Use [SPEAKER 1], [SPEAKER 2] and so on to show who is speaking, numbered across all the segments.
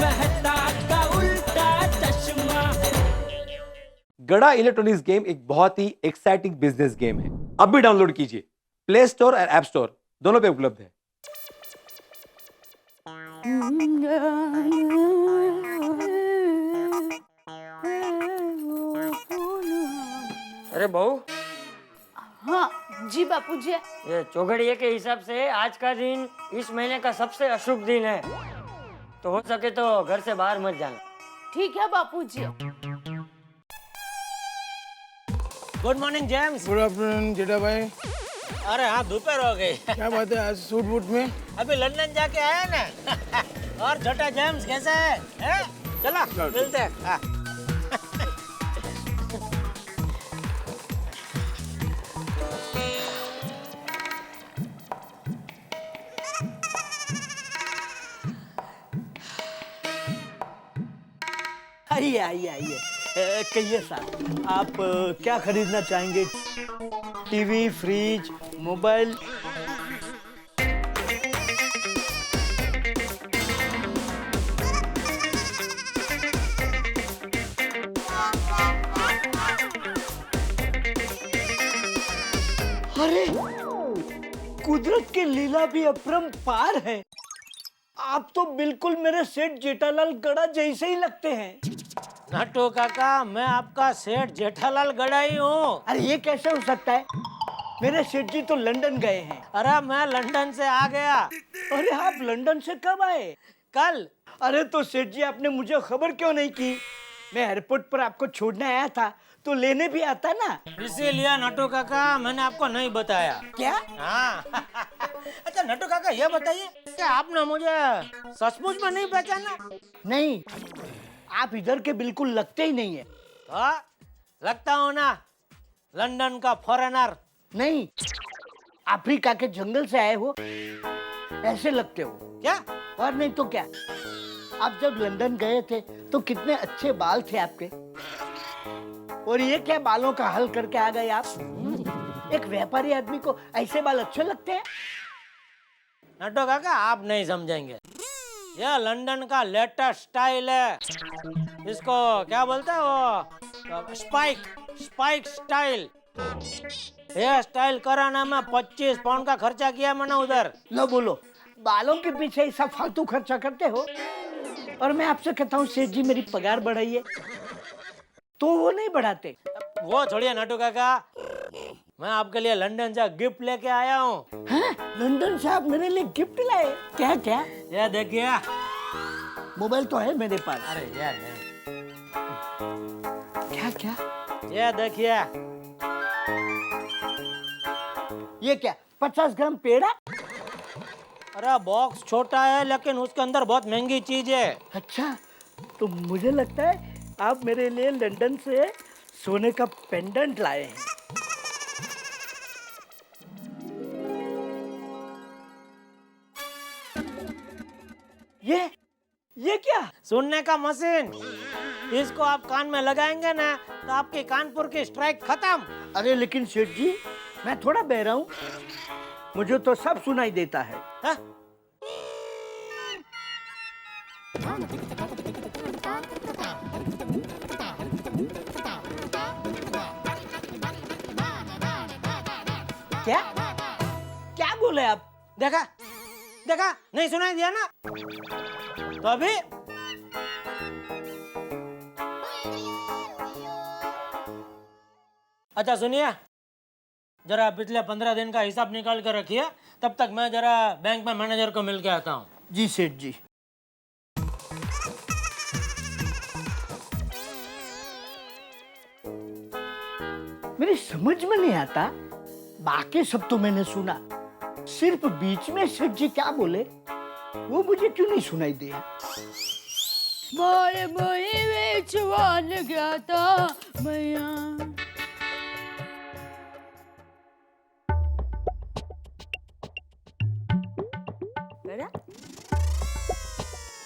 [SPEAKER 1] मेहता का उल्टा चश्मा।
[SPEAKER 2] गड़ा इलेक्ट्रॉनिक्स गेम एक बहुत ही एक्साइटिंग बिजनेस गेम है। अब भी डाउनलोड कीजिए, प्ले स्टोर और ऐप स्टोर दोनों पे उपलब्ध है।
[SPEAKER 3] अरे बहू,
[SPEAKER 4] हाँ जी बापूजी।
[SPEAKER 3] ये चौघड़िए के हिसाब से आज का दिन इस महीने का सबसे अशुभ दिन है, तो हो सके तो घर से बाहर मत जाना।
[SPEAKER 4] ठीक है Bapuji.
[SPEAKER 3] Good morning James.
[SPEAKER 5] Good afternoon Jetha bhai.
[SPEAKER 3] अरे हाँ, दोपहर हो गई।
[SPEAKER 5] क्या बात है, आज सूट बूट में?
[SPEAKER 3] अभी लंदन जाके आया ना। और छोटा जेम्स कैसा है? चलो मिलते हैं। हाँ।
[SPEAKER 6] आइए आइए आइए। कहिए साहब, आप क्या खरीदना चाहेंगे? TV, fridge, mobile? अरे कुदरत की लीला भी अपरंपार है। आप तो बिल्कुल मेरे सेठ जेठालाल गड़ा जैसे ही लगते हैं।
[SPEAKER 3] नट्टू काका, मैं आपका सेठ जेठालाल गड़ाई हूँ।
[SPEAKER 6] अरे ये कैसे हो सकता है? मेरे सेठ जी तो लंदन गए हैं।
[SPEAKER 3] अरे मैं लंदन से आ गया।
[SPEAKER 6] अरे आप लंदन से कब आए?
[SPEAKER 3] कल।
[SPEAKER 6] अरे तो सेठ जी, आपने मुझे खबर क्यों नहीं की? मैं एयरपोर्ट पर आपको छोड़ने आया था तो लेने भी आता ना।
[SPEAKER 3] इसीलिए नट्टू काका मैंने आपको नहीं बताया।
[SPEAKER 6] क्या?
[SPEAKER 3] हाँ। अच्छा नट्टू काका, ये बताइए कि आपने मुझे सचमुच में नहीं पहचाना?
[SPEAKER 6] नहीं, आप इधर के बिल्कुल लगते ही नहीं है।
[SPEAKER 3] हाँ, लगता हूँ ना, लंदन का फॉरेनर।
[SPEAKER 6] नहीं, अफ्रीका के जंगल से आए हो, ऐसे लगते हो।
[SPEAKER 3] क्या?
[SPEAKER 6] और नहीं तो क्या। आप जब लंदन गए थे तो कितने अच्छे बाल थे आपके, और ये क्या बालों का हल करके आ गए आप? एक व्यापारी आदमी को ऐसे बाल अच्छे लगते हैं?
[SPEAKER 3] नट्टू काका, आप नहीं समझेंगे। यह लंदन का लेटेस्ट स्टाइल है। इसको क्या बोलते हैं वो? Spike style. यह स्टाइल कराने में 25 पाउंड का खर्चा किया मैंने उधर।
[SPEAKER 6] लो बोलो, बालों के पीछे ऐसा फालतू खर्चा करते हो? और मैं आपसे कहता हूँ सेठ जी मेरी पगार बढ़ाइए, तो वो नहीं बढ़ाते।
[SPEAKER 3] वो छोड़िए नट्टू काका, मैं आपके लिए लंदन से गिफ्ट लेके आया हूँ।
[SPEAKER 6] लंदन से आप मेरे लिए गिफ्ट लाए? क्या क्या?
[SPEAKER 3] ये देखिए।
[SPEAKER 6] मोबाइल तो है मेरे पास।
[SPEAKER 3] अरे यार,
[SPEAKER 6] क्या क्या?
[SPEAKER 3] ये देखिए।
[SPEAKER 6] ये क्या, 50 ग्राम पेड़ा?
[SPEAKER 3] अरे बॉक्स छोटा है लेकिन उसके अंदर बहुत महंगी चीज है।
[SPEAKER 6] अच्छा, तो मुझे लगता है आप मेरे लिए लंदन से सोने का पेंडेंट लाए हैं। ये क्या?
[SPEAKER 3] सुनने का मशीन। इसको आप कान में लगाएंगे ना तो आपकी कानपुर की स्ट्राइक खत्म।
[SPEAKER 6] अरे लेकिन सेठ जी, मैं थोड़ा बहरा हूँ, मुझे तो सब सुनाई देता है।
[SPEAKER 3] हा?
[SPEAKER 6] क्या क्या बोले आप?
[SPEAKER 3] देखा देखा, नहीं सुनाई दिया ना? तो अभी अच्छा सुनिए, जरा पिछले 15 दिन का हिसाब निकाल कर रखिए। तब तक मैं जरा बैंक में मैनेजर को मिल के आता हूँ।
[SPEAKER 6] जी सेठ जी। मेरी समझ में नहीं आता, बाकी सब तो मैंने सुना, सिर्फ बीच में सेठ जी क्या बोले वो मुझे क्यों नहीं सुनाई दिया?
[SPEAKER 4] मोरे मोहे बेचवान गया था मैया।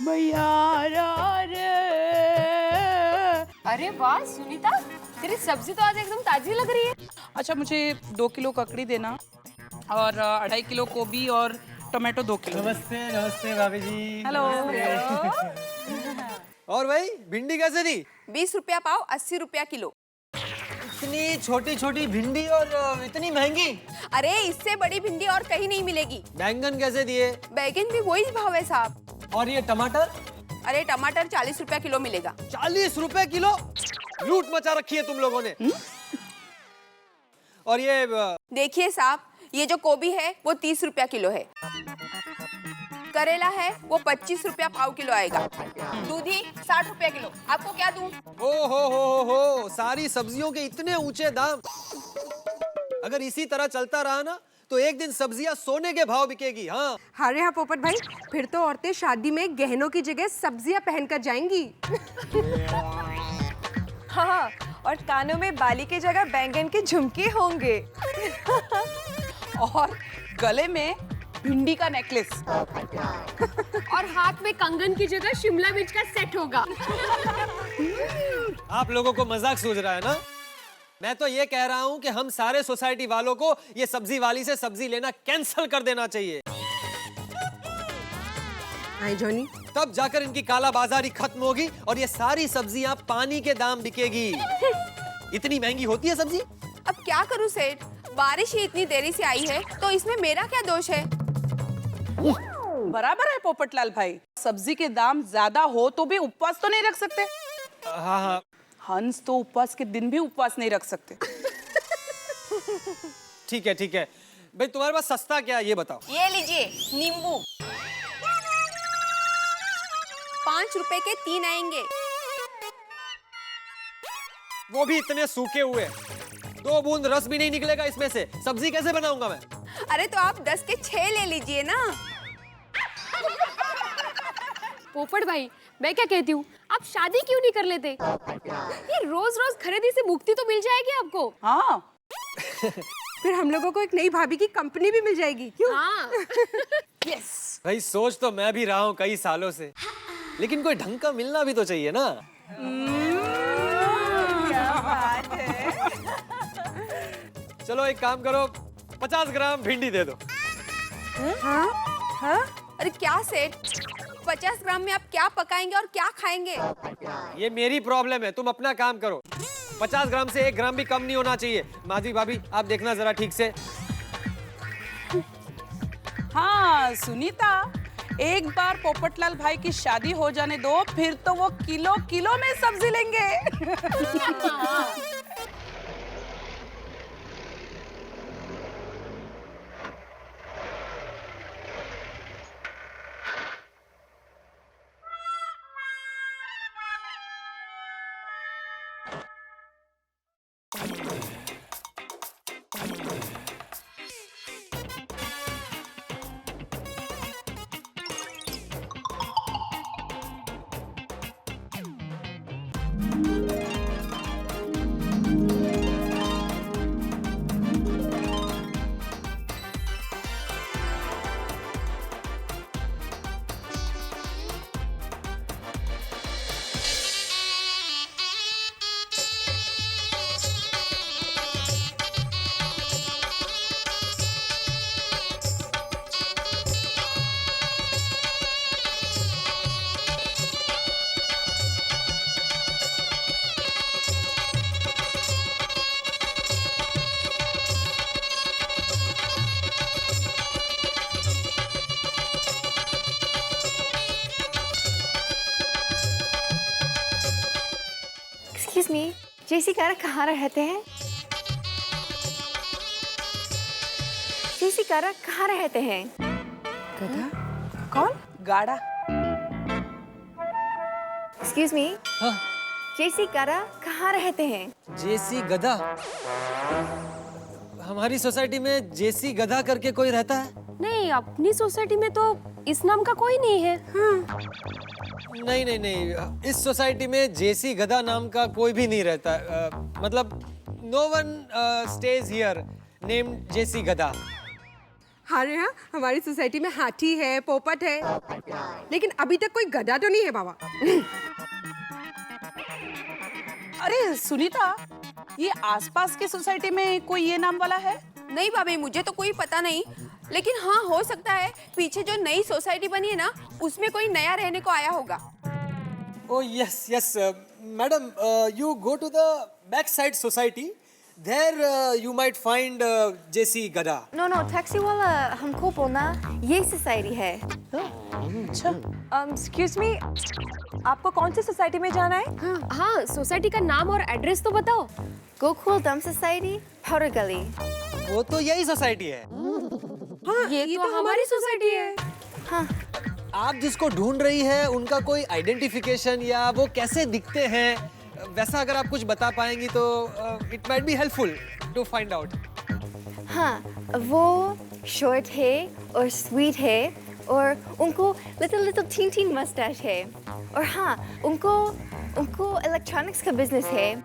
[SPEAKER 4] मैया रे।
[SPEAKER 7] अरे वाह सुनीता, तेरी सब्जी तो आज एकदम ताजी लग रही है।
[SPEAKER 8] अच्छा, मुझे 2 किलो ककड़ी देना और 2.5 किलो गोभी और टोमेटो 2 किलो।
[SPEAKER 3] नमस्ते नमस्ते भाभी जी।
[SPEAKER 8] हेलो।
[SPEAKER 9] और भाई भिंडी कैसे दी?
[SPEAKER 7] 20 रुपया पाव, 80 रुपया किलो।
[SPEAKER 9] इतनी छोटी छोटी भिंडी और इतनी महंगी?
[SPEAKER 7] अरे इससे बड़ी भिंडी और कहीं नहीं मिलेगी।
[SPEAKER 9] बैंगन कैसे दिए?
[SPEAKER 7] बैगन भी वही भाव है साहब।
[SPEAKER 9] और ये टमाटर?
[SPEAKER 7] अरे टमाटर 40 रुपया किलो मिलेगा।
[SPEAKER 9] 40 रुपए किलो? लूट मचा रखी है तुम लोगों ने। और ये
[SPEAKER 7] देखिए साहब, ये जो गोभी है वो 30 रुपया किलो है। करेला है वो 25 रुपया पाव किलो आएगा। दूधी 60 रुपया किलो। आपको क्या दूं?
[SPEAKER 9] ओ हो, सारी सब्जियों के इतने ऊंचे दाम। अगर इसी तरह चलता रहा ना तो एक दिन सब्जियां सोने के भाव बिकेगी। हाँ
[SPEAKER 10] अरे हाँ पोपट भाई, फिर तो औरतें शादी में गहनों की जगह सब्जियां पहनकर जाएंगी। हाँ, और कानों में बाली की जगह बैंगन के झुमके होंगे।
[SPEAKER 8] और गले में भिंडी का नेकलेस।
[SPEAKER 10] और हाथ में कंगन की जगह शिमला मिर्च का सेट होगा।
[SPEAKER 9] आप लोगों को मजाक सूझ रहा है ना? मैं तो ये कह रहा हूँ कि हम सारे सोसाइटी वालों को ये सब्जी वाली से सब्जी लेना कैंसिल कर देना चाहिए।
[SPEAKER 10] हाय जॉनी,
[SPEAKER 9] तब जाकर इनकी काला बाजारी खत्म होगी और ये सारी सब्जियां पानी के दाम बिकेगी। इतनी महंगी होती है सब्जी?
[SPEAKER 7] अब क्या करूं सेठ, बारिश ही इतनी देरी से आई है तो इसमें मेरा क्या दोष है?
[SPEAKER 8] बराबर है पोपटलाल भाई, सब्जी के दाम ज्यादा हो तो भी उपवास तो नहीं रख सकते।
[SPEAKER 9] हाँ,
[SPEAKER 8] हंस तो उपवास के दिन भी उपवास नहीं रख सकते।
[SPEAKER 9] ठीक है भाई, तुम्हारे पास सस्ता क्या है ये बताओ।
[SPEAKER 7] ये लीजिए नींबू, 5 रुपए के 3 आएंगे।
[SPEAKER 9] वो भी इतने सूखे हुए, 2 बूंद रस भी नहीं निकलेगा इसमें से। सब्जी कैसे बनाऊंगा मैं?
[SPEAKER 7] अरे तो आप 10 के 6 ले लीजिए ना।
[SPEAKER 10] पोपट भाई, मैं क्या कहती हूँ, आप शादी क्यों नहीं कर लेते? ये रोज रोज खरीदी से मुक्ति तो मिल जाएगी आपको।
[SPEAKER 8] हाँ
[SPEAKER 10] फिर हम लोगों को एक नई भाभी की कंपनी भी मिल जाएगी, क्यों? हाँ।
[SPEAKER 8] यस।
[SPEAKER 9] भाई सोच तो मैं भी रहा हूँ कई सालों से, लेकिन कोई ढंग का मिलना भी तो चाहिए ना।
[SPEAKER 8] क्या बात है।
[SPEAKER 9] चलो एक काम करो, 50 ग्राम भिंडी दे दो।
[SPEAKER 7] हाँ? अरे क्या सेठ, 50 ग्राम में आप क्या पकाएंगे और क्या खाएंगे?
[SPEAKER 9] ये मेरी प्रॉब्लम है, तुम अपना काम करो। 50 ग्राम से 1 ग्राम भी कम नहीं होना चाहिए। माधवी भाभी आप देखना जरा ठीक से।
[SPEAKER 8] हाँ सुनीता, एक बार पोपटलाल भाई की शादी हो जाने दो, फिर तो वो किलो किलो में सब्जी लेंगे।
[SPEAKER 10] एक्सक्यूज मी, जेसी कार कहाँ रहते हैं? जेसी कार कहाँ रहते हैं?
[SPEAKER 8] गधा? कौन? गाड़ा।
[SPEAKER 10] एक्सक्यूज मी,
[SPEAKER 9] हाँ?
[SPEAKER 10] जेसी कारा कहाँ रहते हैं?
[SPEAKER 9] जेसी गधा? हमारी सोसाइटी में जेसी गधा करके कोई रहता है?
[SPEAKER 10] नहीं, अपनी सोसाइटी में तो इस नाम का कोई नहीं है। हाँ।
[SPEAKER 9] नहीं, इस सोसाइटी में जेसी गधा नाम का कोई भी नहीं रहता। मतलब no one stage here named JC गधा।
[SPEAKER 10] अरे हाँ, हमारी सोसाइटी में हाथी है, पोपट है, लेकिन अभी तक कोई गधा तो नहीं है बाबा।
[SPEAKER 8] अरे सुनीता, ये आसपास के सोसाइटी में कोई ये नाम वाला है?
[SPEAKER 7] नहीं भाभी, मुझे तो कोई पता नहीं, लेकिन हाँ हो सकता है पीछे जो नई सोसाइटी बनी है ना, उसमें कोई नया रहने को आया होगा।
[SPEAKER 9] Oh yes, yes, madam. You go to the backside society. There you might find JC Gada.
[SPEAKER 7] No no taxi वाला हमको बोलना ये सोसाइटी है।
[SPEAKER 10] एक्सक्यूज मी, आपको कौन सी सोसाइटी में जाना है? हाँ, सोसाइटी का नाम और एड्रेस तो बताओ।
[SPEAKER 7] गोकुल दम सोसाइटी, पाउडर गली।
[SPEAKER 9] वो तो यही सोसाइटी है।
[SPEAKER 10] हाँ, ये तो हमारी सोसाइटी है।
[SPEAKER 7] हाँ,
[SPEAKER 9] आप जिसको ढूंढ रही है उनका कोई आइडेंटिफिकेशन या वो कैसे दिखते हैं, वैसा अगर आप कुछ बता पाएंगी तो it might be helpful to find out.
[SPEAKER 7] हाँ, वो शॉर्ट है और स्वीट है और उनको little little teen teen moustache है और हाँ, उनको इलेक्ट्रॉनिक्स का बिजनेस है।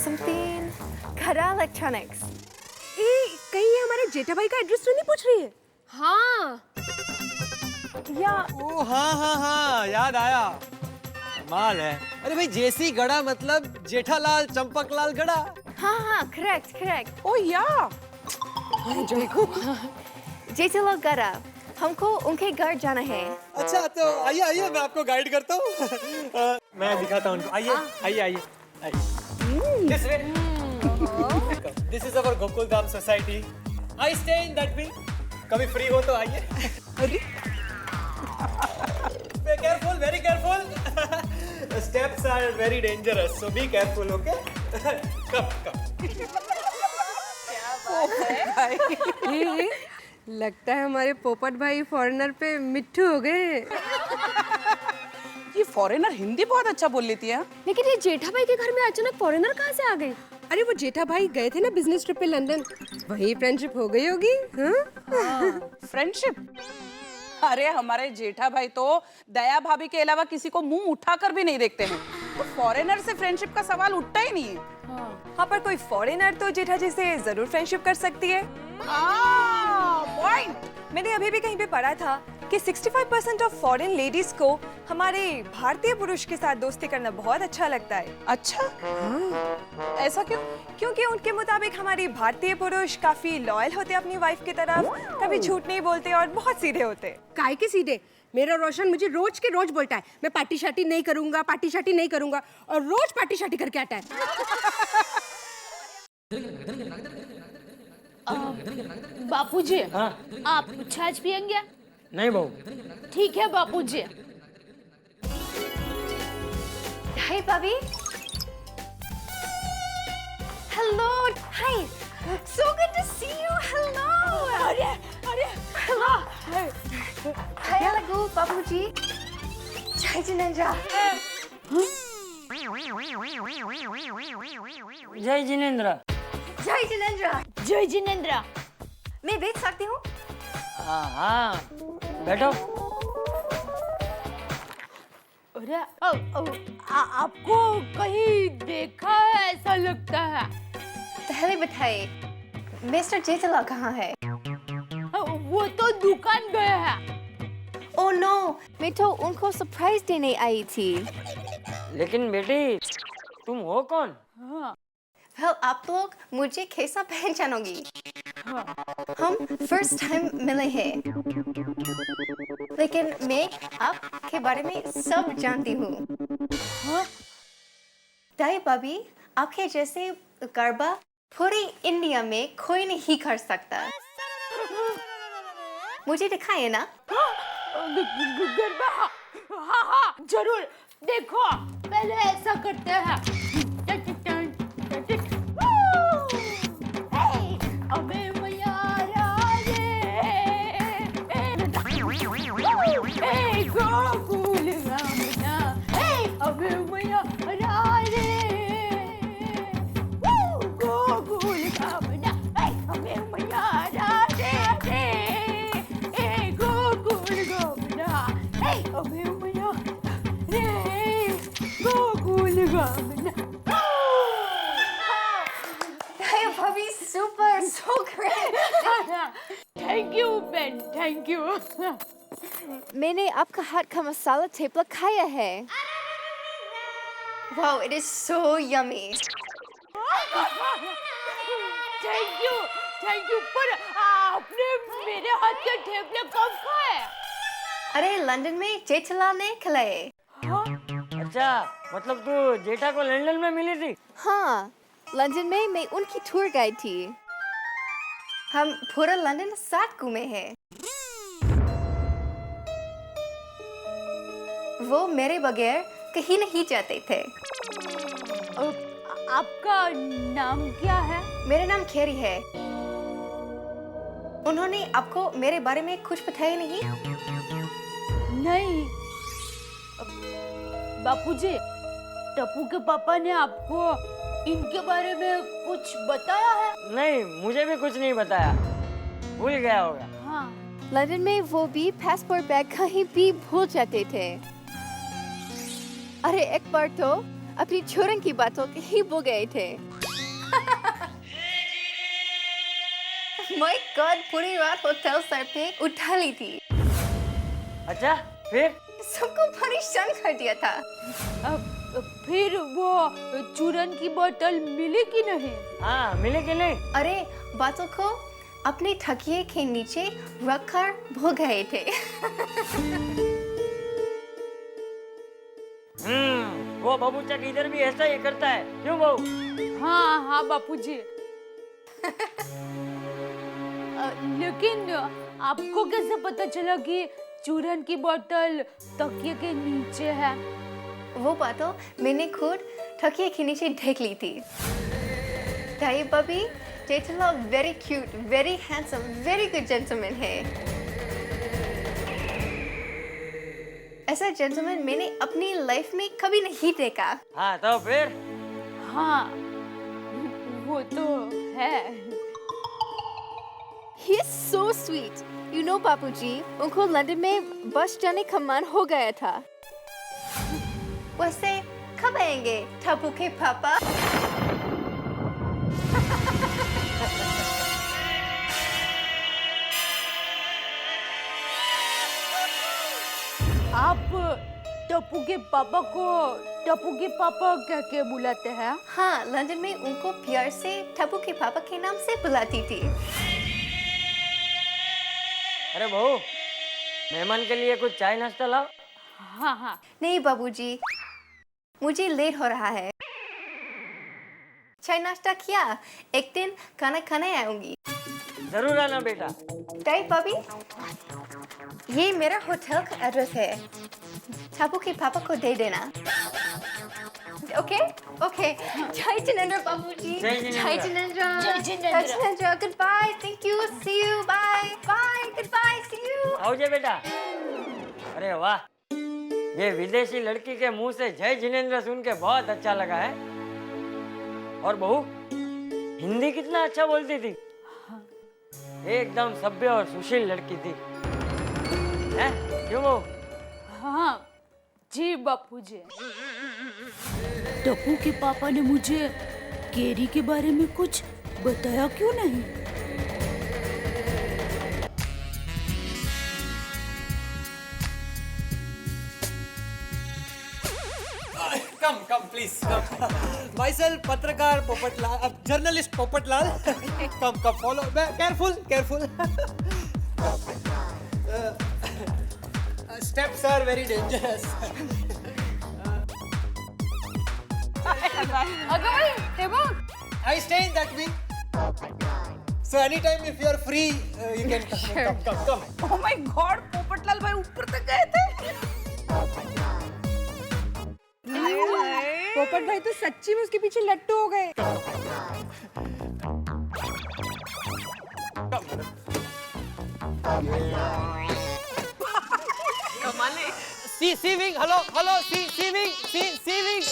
[SPEAKER 7] समथिंग खरा इलेक्ट्रॉनिक्स।
[SPEAKER 10] कहीं ये हमारे जेठा भाई का एड्रेस तो नहीं पूछ रही है? हाँ। या
[SPEAKER 9] ओ हाँ, याद आया। कमाल है। अरे भाई, जेसी गड़ा मतलब जेठालाल चंपकलाल गड़ा।
[SPEAKER 7] हाँ हाँ, करेक्ट।
[SPEAKER 8] ओ या
[SPEAKER 7] जेठालाल गड़ा, हमको उनके घर जाना है।
[SPEAKER 9] अच्छा, तो आइए मैं आपको गाइड करता हूँ। मैं दिखाता हूँ उनको। आइए। This way. This is our Gokul Dham society. I stay in that wing. कभी फ्री हो तो आइए।
[SPEAKER 8] अरे
[SPEAKER 9] Be careful, very careful. The steps are very dangerous, so be careful, okay? Come.
[SPEAKER 10] लगता है हमारे पोपट भाई फॉरेनर पे मिट्ठू हो गए।
[SPEAKER 8] ये फॉरेनर हिंदी बहुत अच्छा बोल लेती है।
[SPEAKER 10] लेकिन ये जेठा भाई के घर में अचानक फॉरेनर कहाँ से आ गए? अरे वो जेठा भाई गए थे ना बिजनेस ट्रिप पे लंदन, वही फ्रेंडशिप हो गई होगी।
[SPEAKER 8] फ्रेंडशिप? अरे हमारे जेठा भाई तो दया भाभी के अलावा किसी को मुंह उठाकर भी नहीं देखते हैं, तो फॉरेनर से फ्रेंडशिप का सवाल उठता ही नहीं है।
[SPEAKER 10] हाँ, पर कोई फॉरेनर तो जेठा जी से जरूर फ्रेंडशिप कर सकती है।
[SPEAKER 8] पॉइंट।
[SPEAKER 10] मैंने अभी भी कहीं पे पढ़ा था कि 65% ऑफ फॉरेन लेडीज को हमारे भारतीय पुरुष के साथ दोस्ती करना बहुत अच्छा लगता है।
[SPEAKER 8] अच्छा, ऐसा क्यों?
[SPEAKER 10] क्योंकि उनके मुताबिक हमारी भारतीय पुरुष काफी लॉयल होते अपनी वाइफ की तरफ, कभी झूठ नहीं बोलते और बहुत सीधे होते।
[SPEAKER 11] काय के सीधे? मेरा रोशन मुझे रोज के रोज बोलता है मैं पार्टी शार्टी नहीं करूंगा और रोज पार्टी शार्टी करके आता है।
[SPEAKER 4] बापूजी, आप छाछ पियेंगे?
[SPEAKER 3] नहीं बहू।
[SPEAKER 4] ठीक है बापूजी।
[SPEAKER 7] हाय भाभी। Hello, hi. So good to see you. Hello.
[SPEAKER 4] अरे
[SPEAKER 7] हाय लगू बाबूजी। जय जिनेंद्र।
[SPEAKER 3] जय जिनेंद्र।
[SPEAKER 7] जय जिनेंद्र।
[SPEAKER 4] जय जिनेंद्र।
[SPEAKER 7] मैं बैठ सकती हूँ?
[SPEAKER 3] हाँ, बैठो।
[SPEAKER 4] अरे आपको कहीं देखा है ऐसा लगता है।
[SPEAKER 7] पहले बताइए, मिस्टर जेठलाल कहाँ है?
[SPEAKER 4] वो तो दुकान गए हैं।
[SPEAKER 7] ओह नो, मैं तो उनको सरप्राइज देने आई थी।
[SPEAKER 3] लेकिन बेटी, तुम हो कौन?
[SPEAKER 7] Well, आप लोग मुझे कैसा पहचानोगी? हम फर्स्ट टाइम मिले हैं, लेकिन मैं आपके बारे में सब जानती हूँ। दाई भाभी, आपके जैसे गरबा पूरी इंडिया में कोई नहीं कर सकता। मुझे दिखाइए ना।
[SPEAKER 4] गरबा? हाँ, जरूर। देखो, पहले ऐसा करते हैं। अबे मैया गोकुल रामना, अबे मैया राधे, गोकुल रामना, अबे मैया राधे, गोकुल रामना, अबे मैया गोकुल रामना।
[SPEAKER 7] Hey, भाभी, super, so great.
[SPEAKER 4] Thank you Ben, thank you.
[SPEAKER 7] मैंने आपका हाथ का मसाला थेपला खाया है। Wow, it is so yummy.
[SPEAKER 4] Thank you. पर आपने मेरे हाथ के ठेपले कब खाए?
[SPEAKER 7] अरे लंदन में जेठलाल ने खिलाए।
[SPEAKER 3] अच्छा, मतलब तू जेठा को लंदन में मिली थी?
[SPEAKER 7] हाँ, लंदन में मैं उनकी टूर गाइड थी। हम पूरा लंदन साथ घूमे हैं। वो मेरे बगैर कहीं नहीं जाते थे।
[SPEAKER 4] आपका नाम क्या है?
[SPEAKER 7] मेरा नाम खेरी है। उन्होंने आपको मेरे बारे में कुछ बताया नहीं?
[SPEAKER 4] नहीं। बापूजी, टप्पू के पापा ने आपको इनके बारे में कुछ बताया है?
[SPEAKER 3] नहीं, मुझे भी कुछ नहीं बताया, भूल गया होगा।
[SPEAKER 4] हाँ।
[SPEAKER 7] लंदन में वो भी पासपोर्ट बैग कहीं भी भूल जाते थे। अरे एक बार तो अपनी चोरन की बातों ही भूल गए थे। माय गॉड, पूरी रात होटल सर पे उठा ली थी।
[SPEAKER 3] अच्छा, फिर?
[SPEAKER 7] सबको परेशान कर दिया था।
[SPEAKER 4] फिर वो चूरन की बोतल मिली कि नहीं?
[SPEAKER 3] हाँ, मिली कि नहीं?
[SPEAKER 7] अरे बातों को अपने तकिए के नीचे रखकर भूल गए थे।
[SPEAKER 3] वो बबूचक इधर भी ऐसा ही करता है, क्यों बहू?
[SPEAKER 4] हाँ हाँ बापूजी। लेकिन आपको कैसे पता चला कि चूरन की बोतल तकिए के नीचे है?
[SPEAKER 7] वो बातों मैंने खुद तकिए के नीचे ढक ली थी। ताई बबी, Jethalal very cute, very handsome, very good gentleman है। ऐसा जेंटलमैन मैंने अपनी लाइफ में कभी नहीं देखा।
[SPEAKER 3] हाँ, तो फिर?
[SPEAKER 4] हाँ, वो तो है।
[SPEAKER 7] He is so sweet. You know बापूजी, उनको लंदन में बस जाने का मन हो गया था। वैसे कब आएंगे टप्पू के पापा?
[SPEAKER 4] आप टप्पू के पापा को टप्पू के पापा कह के बुलाते हैं?
[SPEAKER 7] हाँ, लंदन में उनको प्यार से टप्पू के पापा के नाम से बुलाती थी।
[SPEAKER 3] अरे बहू, मेहमान के लिए कुछ चाय नाश्ता लाओ।
[SPEAKER 4] हाँ हाँ।
[SPEAKER 7] नहीं बाबूजी, मुझे लेट हो रहा है। चाय नाश्ता किया, एक दिन खाना खाने आऊंगी।
[SPEAKER 3] जरूर आना बेटा।
[SPEAKER 7] ताई भाभी, ये मेरा होटल का एड्रेस है। टप्पू के पापा को दे देना। Okay okay. जय जिनेंद्र बाबूजी।
[SPEAKER 3] जय जिनेंद्र।
[SPEAKER 7] जय जिनेंद्र।
[SPEAKER 4] जय जिनेंद्र।
[SPEAKER 7] जय Jinendra. Goodbye, thank you, see you, bye bye, goodbye, see you.
[SPEAKER 3] आओ जे बेटा। अरे वाह, ये विदेशी लड़की के मुंह से जय जिनेंद्र सुन के बहुत अच्छा लगा है। और बहू, हिंदी कितना अच्छा बोलती थी। एकदम सभ्य और सुशील लड़की थी, हैं? क्यों बहू?
[SPEAKER 4] हाँ जी बापूजी। टप्पू के पापा ने मुझे केरी के बारे में कुछ बताया क्यों नहीं?
[SPEAKER 9] Come, please, come. Myself, पत्रकार Popatlal, journalist Popatlal. Come, follow. Careful. Steps are very dangerous. I stay in that wing. So anytime if you are free, you can come.
[SPEAKER 8] Oh my God, Popatlal भाई ऊपर तक गए थे।
[SPEAKER 11] पोपट भाई तो सच्ची में उसके पीछे लट्टू हो गए।
[SPEAKER 9] See wing. Hello. See wing.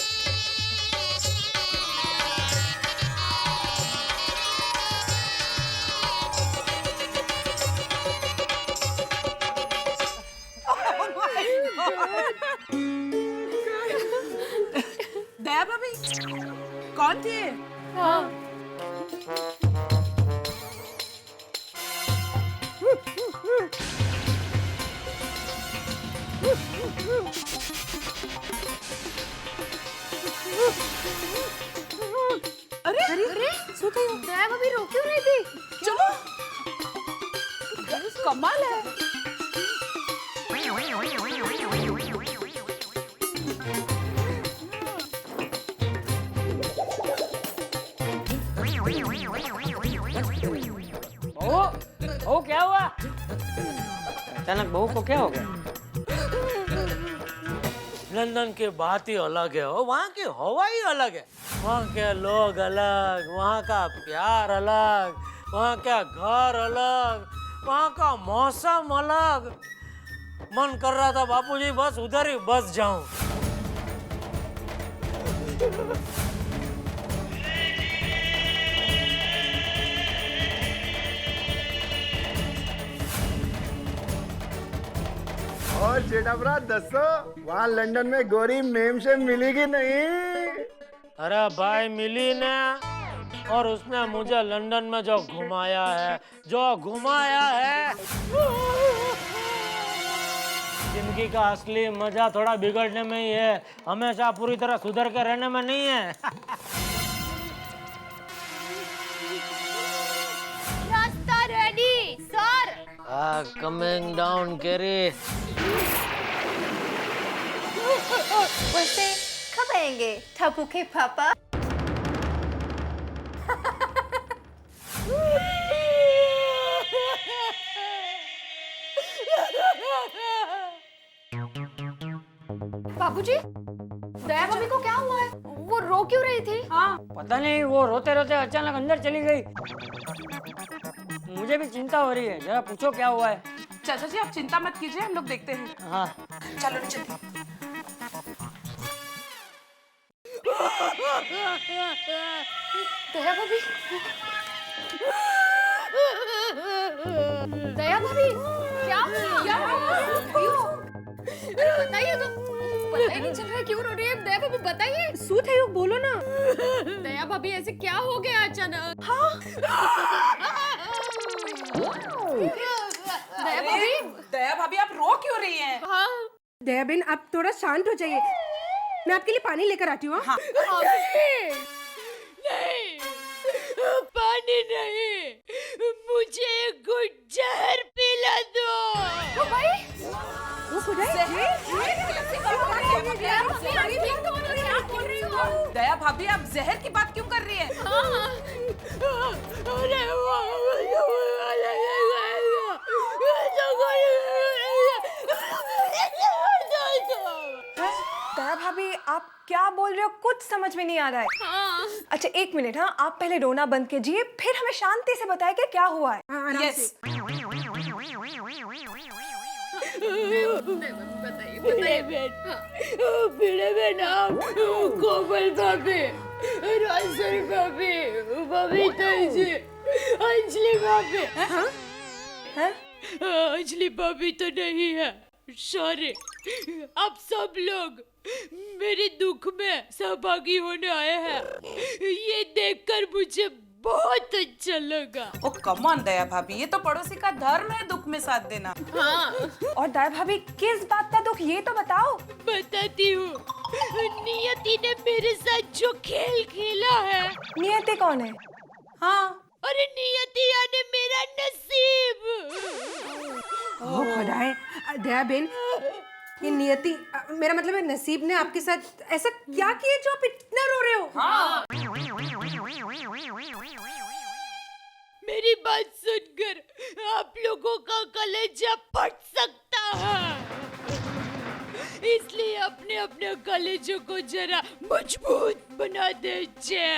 [SPEAKER 8] दया भाभी, कौन थी?
[SPEAKER 4] हाँ।
[SPEAKER 8] अरे
[SPEAKER 7] सो गई हो? दया भाभी रो क्यों रही थी?
[SPEAKER 8] चलो, कमाल है।
[SPEAKER 3] अचानक बहू को क्या हो गया? लंदन की बात ही अलग है, वहाँ की हवा ही अलग है, वहाँ के लोग अलग, वहाँ का प्यार अलग, वहाँ का घर अलग, वहाँ का मौसम अलग। मन कर रहा था बापूजी बस उधर ही बस जाऊं।
[SPEAKER 5] और जेठा भरा दसो वहाँ लंदन में गोरी मेम से मिलेगी नहीं?
[SPEAKER 3] अरे भाई मिली ने, और उसने मुझे लंदन में जो घुमाया है, जिंदगी का असली मजा थोड़ा बिगड़ने में ही है, हमेशा पूरी तरह सुधर के रहने में नहीं है।
[SPEAKER 4] रास्ता ready sir.
[SPEAKER 3] Coming down carry.
[SPEAKER 7] वैसे कब आएंगे ठप्पू के पापा?
[SPEAKER 10] बाबूजी, दया भाभी को क्या हुआ है? वो रो क्यों रही थी?
[SPEAKER 3] हाँ पता नहीं, वो रोते रोते अचानक अंदर चली गई। मुझे भी चिंता हो रही है, जरा पूछो क्या हुआ है।
[SPEAKER 8] चाचा जी आप चिंता मत कीजिए, हम लोग देखते हैं।
[SPEAKER 3] हाँ
[SPEAKER 8] चलो चलिए।
[SPEAKER 10] दया भाभी, दया भाभी क्या बताइए, तो पता ही नहीं चल रहा क्यों रो रही है। दया भाभी बताइए।
[SPEAKER 11] सूत है, बोलो ना।
[SPEAKER 10] दया भाभी ऐसे क्या हो गया अचानक?
[SPEAKER 8] दया भाभी आप रो क्यों रही हैं?
[SPEAKER 10] हाँ
[SPEAKER 11] दया बेन आप थोड़ा शांत हो जाइए, मैं आपके लिए पानी लेकर आती हूँ।
[SPEAKER 8] हाँ।
[SPEAKER 10] नहीं, पानी नहीं, मुझे एक घुट जहर पिला दो। भाई
[SPEAKER 8] दया भाभी आप जहर की बात क्यों कर रही है?
[SPEAKER 12] दया भाभी आप क्या बोल रहे हो, कुछ समझ में नहीं आ रहा है। अच्छा एक मिनट, हाँ आप पहले रोना बंद कीजिए, फिर हमें शांति से बताइए कि क्या हुआ है।
[SPEAKER 8] यस।
[SPEAKER 10] कोमल भाभी, राजश्री भाभी, बबीता जी, अंजलि भाभी। अंजलि भाभी तो नहीं है, सॉरी। आप सब लोग मेरे दुख में सहभागी होने आए हैं, ये देखकर मुझे बहुत अच्छा लगा।
[SPEAKER 8] ओ कम ऑन दया भाभी, ये तो पड़ोसी का धर्म है दुख में साथ देना।
[SPEAKER 10] हाँ।
[SPEAKER 12] और दया भाभी किस बात का दुख, ये तो बताओ।
[SPEAKER 10] बताती हूँ। नियति ने मेरे साथ जो खेल खेला है।
[SPEAKER 12] नियति कौन है?
[SPEAKER 8] हाँ
[SPEAKER 10] अरे नियति यानी मेरा नसीब।
[SPEAKER 11] ओ खुदाए, दया बेन ये नियति, मेरा मतलब है नसीब ने आपके साथ ऐसा क्या किया जो आप इतना रो रहे हो?
[SPEAKER 8] हाँ।
[SPEAKER 10] मेरी बात सुनकर आप लोगों का कलेजा फट सकता है, इसलिए अपने अपने कलेजों को जरा मजबूत बना दीजिए।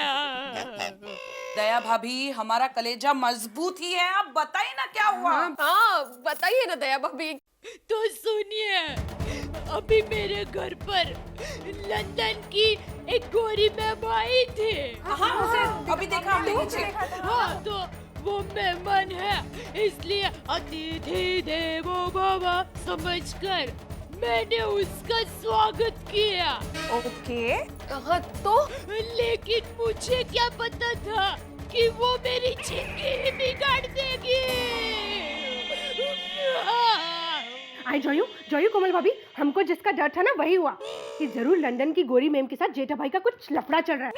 [SPEAKER 8] दया भाभी हमारा कलेजा मजबूत ही है, आप बताइए ना क्या हुआ।
[SPEAKER 10] हाँ बताइए ना दया भाभी। तो सुनिए, अभी मेरे घर पर लंदन की एक गोरी मैम आई थी।
[SPEAKER 8] हाँ उसे अभी देखा हमने नीचे।
[SPEAKER 10] हाँ तो वो मेहमान है, इसलिए अतिथि देवो भव समझकर मैंने उसका स्वागत किया।
[SPEAKER 12] ओके।
[SPEAKER 10] तो लेकिन मुझे क्या पता था कि वो मेरी जिंदगी बिगाड़ देगी।
[SPEAKER 11] आई जॉयू कोमल भाभी, हमको जिसका डर था ना वही हुआ कि जरूर लंदन की गोरी मैम के साथ जेठा भाई का कुछ लफड़ा चल रहा है।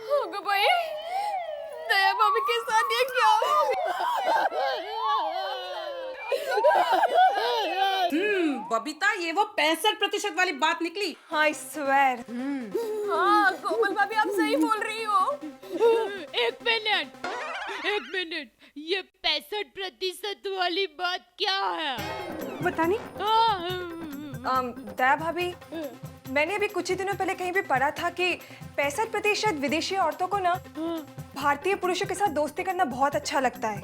[SPEAKER 10] होगा भाई, दया भाभी के साथ ये क्या
[SPEAKER 8] बबीता ये वो 65% वाली बात निकली।
[SPEAKER 12] हाँ आई स्वेर।
[SPEAKER 10] हाँ कोमल भाभी आप सही बोल रही हो। एक मिनट, एक मिनट, ये 65% वाली बात क्या है?
[SPEAKER 12] पता नहीं। दया भाभी, मैंने अभी कुछ ही दिनों पहले कहीं भी पढ़ा था कि 65% विदेशी औरतों को ना भारतीय पुरुषों के साथ दोस्ती करना बहुत अच्छा लगता है।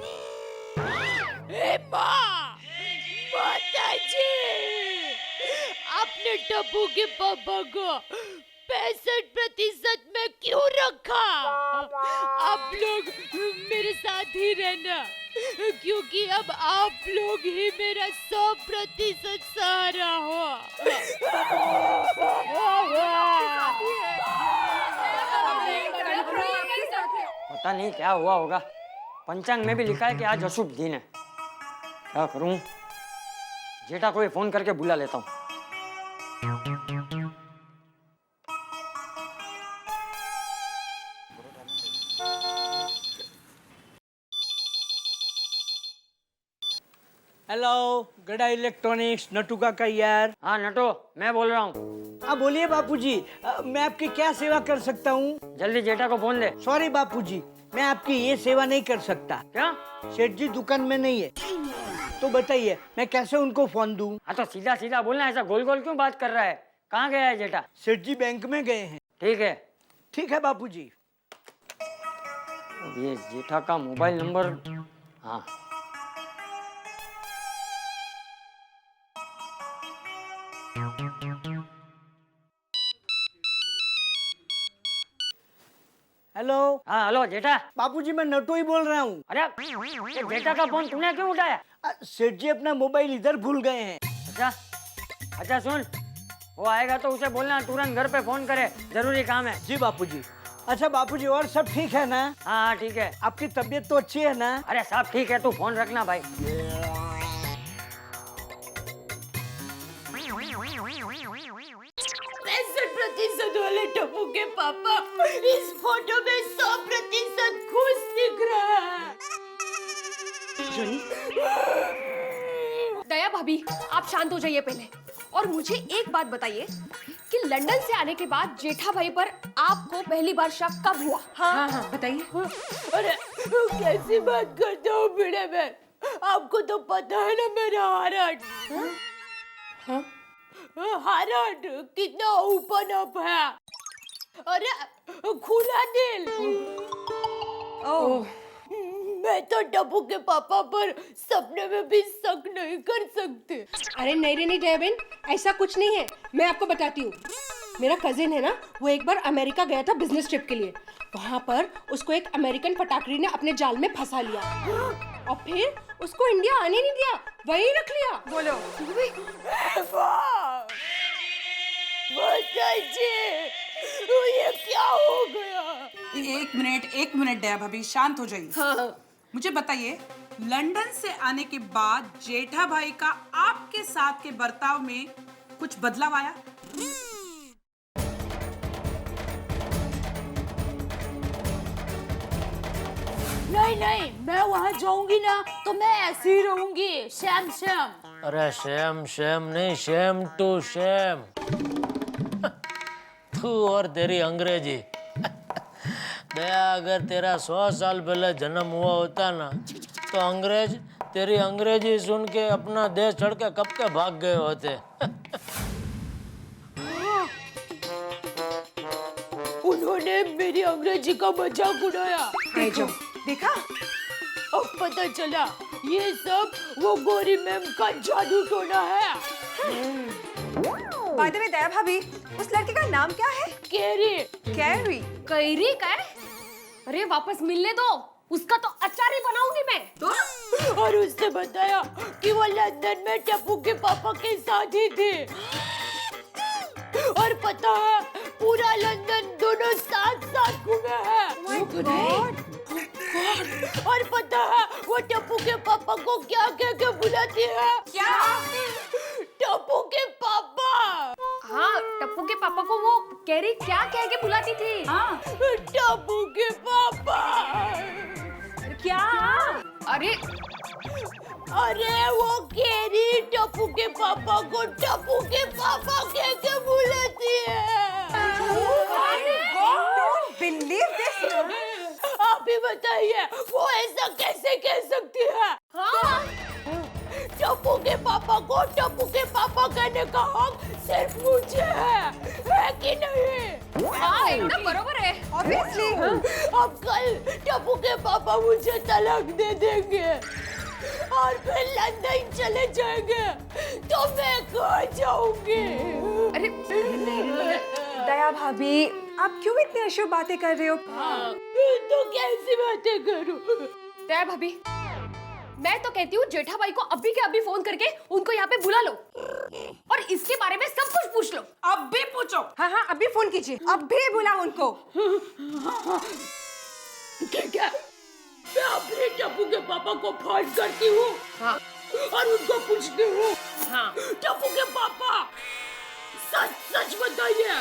[SPEAKER 10] माताजी, आपने टप्पू के पापा को 65% में क्यों रखा? आप लोग मेरे साथ ही रहना, क्योंकि अब आप लोग ही मेरा 100% सहारा हो।
[SPEAKER 13] पता नहीं क्या हुआ होगा, पंचांग में भी लिखा है कि आज अशुभ दिन है। क्या करूं? जेठा को फोन करके बुला लेता हूँ।
[SPEAKER 6] हेलो, गड़ा इलेक्ट्रॉनिक्स, नटू का यार।
[SPEAKER 13] हाँ नटू, मैं बोल रहा हूँ।
[SPEAKER 6] हाँ बोलिए बापूजी, मैं आपकी क्या सेवा कर सकता हूँ?
[SPEAKER 13] जल्दी जेठा को फोन दे।
[SPEAKER 6] सॉरी बापूजी, मैं आपकी ये सेवा नहीं कर सकता।
[SPEAKER 13] क्या?
[SPEAKER 6] सेठ जी दुकान में नहीं है। तो बताइए मैं कैसे उनको फोन दूँ?
[SPEAKER 13] हाँ तो सीधा सीधा बोलना, ऐसा गोल गोल क्यों बात कर रहा है? कहाँ गया है जेठा?
[SPEAKER 6] सेठ जी बैंक में गए हैं।
[SPEAKER 13] ठीक है
[SPEAKER 6] बापूजी।
[SPEAKER 13] ये जेठा का मोबाइल नंबर, हाँ
[SPEAKER 6] हेलो।
[SPEAKER 13] हाँ हेलो जेठा।
[SPEAKER 6] बापूजी मैं नटू ही बोल रहा हूँ।
[SPEAKER 13] अरे ये जेठा का फोन तूने क्यों उठाया?
[SPEAKER 6] सेठ जी अपना मोबाइल इधर भूल गए हैं।
[SPEAKER 13] अच्छा सुन, वो आएगा तो उसे बोलना तुरंत घर पे फोन करे, जरूरी काम है।
[SPEAKER 6] जी बापूजी। अच्छा बापूजी, और सब ठीक है ना?
[SPEAKER 13] हाँ ठीक है।
[SPEAKER 6] आपकी तबीयत तो अच्छी है ना?
[SPEAKER 13] अरे सब ठीक है, तू फोन रखना भाई।
[SPEAKER 10] 65% वाले टप्पू के पापा इस फोटो में 100% खुश दिख रहा है।
[SPEAKER 11] दया भाभी, आप शांत हो जाइए पहले, और मुझे एक बात बताइए कि लंदन से आने के बाद जेठा भाई पर आपको पहली बार शक कब हुआ? हाँ, बताइए।
[SPEAKER 10] अरे कैसी बात करते हो भिड़े में? आपको तो पता है ना मेरा हार्ट कितना ओपन अप है। अरे खुला दिल। मैं तो टप्पू के पापा पर सपने में भी शक नहीं कर सकती।
[SPEAKER 11] अरे नहीं डेविन, ऐसा कुछ नहीं है। मैं आपको बताती हूँ। मेरा कजिन है ना, वो एक बार अमेरिका गया था बिजनेस ट्रिप के लिए। वहाँ पर उसको एक अमेरिकन पटाखड़ी ने अपने जाल में फंसा लिया और फिर उसको इंडिया आने नहीं दिया, वहीं रख लिया।
[SPEAKER 12] बोलो।
[SPEAKER 10] ये क्या हो गया?
[SPEAKER 8] एक मिनट दया भाभी, शांत हो जाइए।
[SPEAKER 10] हाँ।
[SPEAKER 8] मुझे बताइए, लंदन से आने के बाद जेठा भाई का आपके साथ के बर्ताव में कुछ बदलाव आया?
[SPEAKER 10] नहीं, मैं वहाँ जाऊंगी ना तो मैं ऐसी ही रहूंगी, शैम।
[SPEAKER 3] अरे शैम नहीं, शैम टू शैम। तू और तेरी अंग्रेजी। दया, अगर तेरा 100 साल पहले जन्म हुआ होता ना तो अंग्रेज तेरी अंग्रेजी सुन के अपना देश छोड़ के कब के भाग गए होते।
[SPEAKER 10] उन्होंने मेरी अंग्रेजी का मजाक उड़ाया।
[SPEAKER 12] देखा?
[SPEAKER 10] अब पता चला ये सब वो गोरी मैम का जादू टोना है।
[SPEAKER 12] बाय द वे दया भाभी, उस लड़के का नाम क्या है? कैरी
[SPEAKER 11] का है? अरे वापस मिलने दो, उसका तो अचार ही बनाऊंगी मैं।
[SPEAKER 10] तो? और उसने बताया कि वो लंदन में टप्पू के पापा के साथ ही थे। और पता है, पूरा लंदन दोनों साथ घूमे हैं। और पता है वो टप्पू के पापा को क्या कह के बुलाती है?
[SPEAKER 12] क्या?
[SPEAKER 10] टप्पू के पापा।
[SPEAKER 11] हाँ, टप्पू के पापा को वो कैरी क्या कह के बुलाती थी?
[SPEAKER 10] हाँ, टप्पू के पापा।
[SPEAKER 11] क्या?
[SPEAKER 10] अरे वो कैरी टप्पू के पापा को टप्पू के पापा कह के बुलाती है।
[SPEAKER 12] Don't believe this.
[SPEAKER 10] आप ही बताइए, वो ऐसा कैसे कह सकती है? हाँ? टप्पू के पापा को टप्पू के पापा कहने का हक सिर्फ मुझे है कि नहीं?
[SPEAKER 11] हाँ एकदम बरोबर है
[SPEAKER 12] ऑब्वियसली।
[SPEAKER 10] अब कल टप्पू के पापा मुझे तलाक दे देंगे और फिर लंदन चले जाएंगे तो मैं कहाँ जाऊंगी?
[SPEAKER 12] अरे दया भाभी, आप क्यों इतनी अशुभ बातें कर रहे हो?
[SPEAKER 10] तो कैसी बातें करूं?
[SPEAKER 11] दया भाभी, मैं तो कहती हूँ जेठा भाई को अभी के अभी फोन करके उनको यहाँ पे बुला लो और इसके बारे में सब कुछ पूछ लो।
[SPEAKER 8] अब भी पूछो।
[SPEAKER 12] हाँ हाँ, अभी फोन कीजिए, अभी बुला उनको।
[SPEAKER 10] ठीक है, मैं अपने टप्पू के पापा को फोन करती हूँ। हाँ। और उनको पूछती हूँ। हाँ। टप्पू के पापा, सच सच बताइए,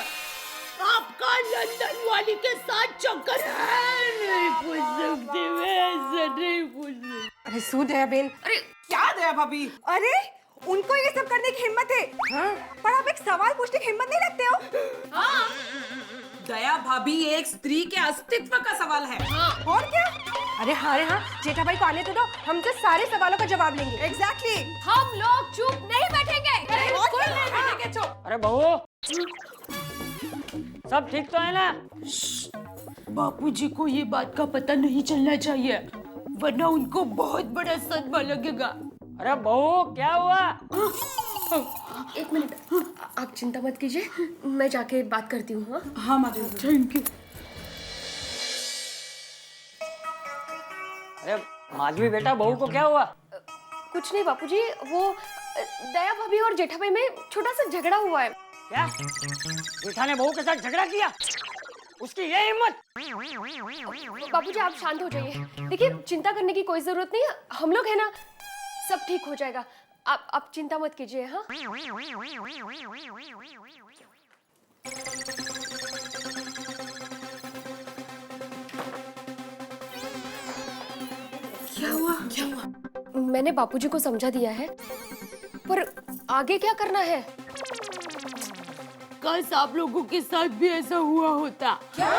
[SPEAKER 10] आपका लंदन वाली के साथ चक्कर है? नहीं पूछ सकती, मैं ऐसा नहीं पूछ सकती।
[SPEAKER 12] अरे सुन दया बेन।
[SPEAKER 8] अरे क्या दया भाभी?
[SPEAKER 12] अरे उनको ये सब करने की हिम्मत है। हाँ? पर आप एक सवाल पूछने की हिम्मत नहीं रखते हो?
[SPEAKER 8] हाँ। दया भाभी एक स्त्री के अस्तित्व का सवाल है।
[SPEAKER 11] हाँ।
[SPEAKER 12] और क्या? अरे हाँ, जेठा भाई को आने तो दो, हम तो सारे सवालों का जवाब लेंगे। एग्जैक्टली।
[SPEAKER 11] हम लोग चुप नहीं बैठेंगे।
[SPEAKER 12] बिल्कुल नहीं बैठेंगे चुप।
[SPEAKER 13] अरे बहू, सब ठीक तो है ना?
[SPEAKER 10] बापूजी को ये बात का पता नहीं चलना चाहिए, वरना उनको बहुत बड़ा सदमा लगेगा।
[SPEAKER 13] अरे बहू, क्या हुआ?
[SPEAKER 11] एक मिनट, आप चिंता मत कीजिए, मैं जाके बात करती हूँ। हाँ
[SPEAKER 8] हाँ माधुरी,
[SPEAKER 10] थैंक यू।
[SPEAKER 13] अरे माधवी बेटा, बहू को क्या हुआ?
[SPEAKER 11] कुछ नहीं बापूजी, वो दया भाभी और जेठा भाई में छोटा सा झगड़ा हुआ है।
[SPEAKER 13] क्या? जेठा ने बहू के साथ झगड़ा किया? उसकी ये हिम्मत?
[SPEAKER 11] बापूजी आप शांत हो जाइए। देखिए चिंता करने की कोई जरूरत नहीं है, हम लोग है ना, सब ठीक हो जाएगा। आप चिंता मत कीजिए। हाँ क्या हुआ? मैंने बापूजी को समझा दिया है, पर आगे क्या करना है?
[SPEAKER 10] काश आप लोगों के साथ भी ऐसा हुआ होता। क्या?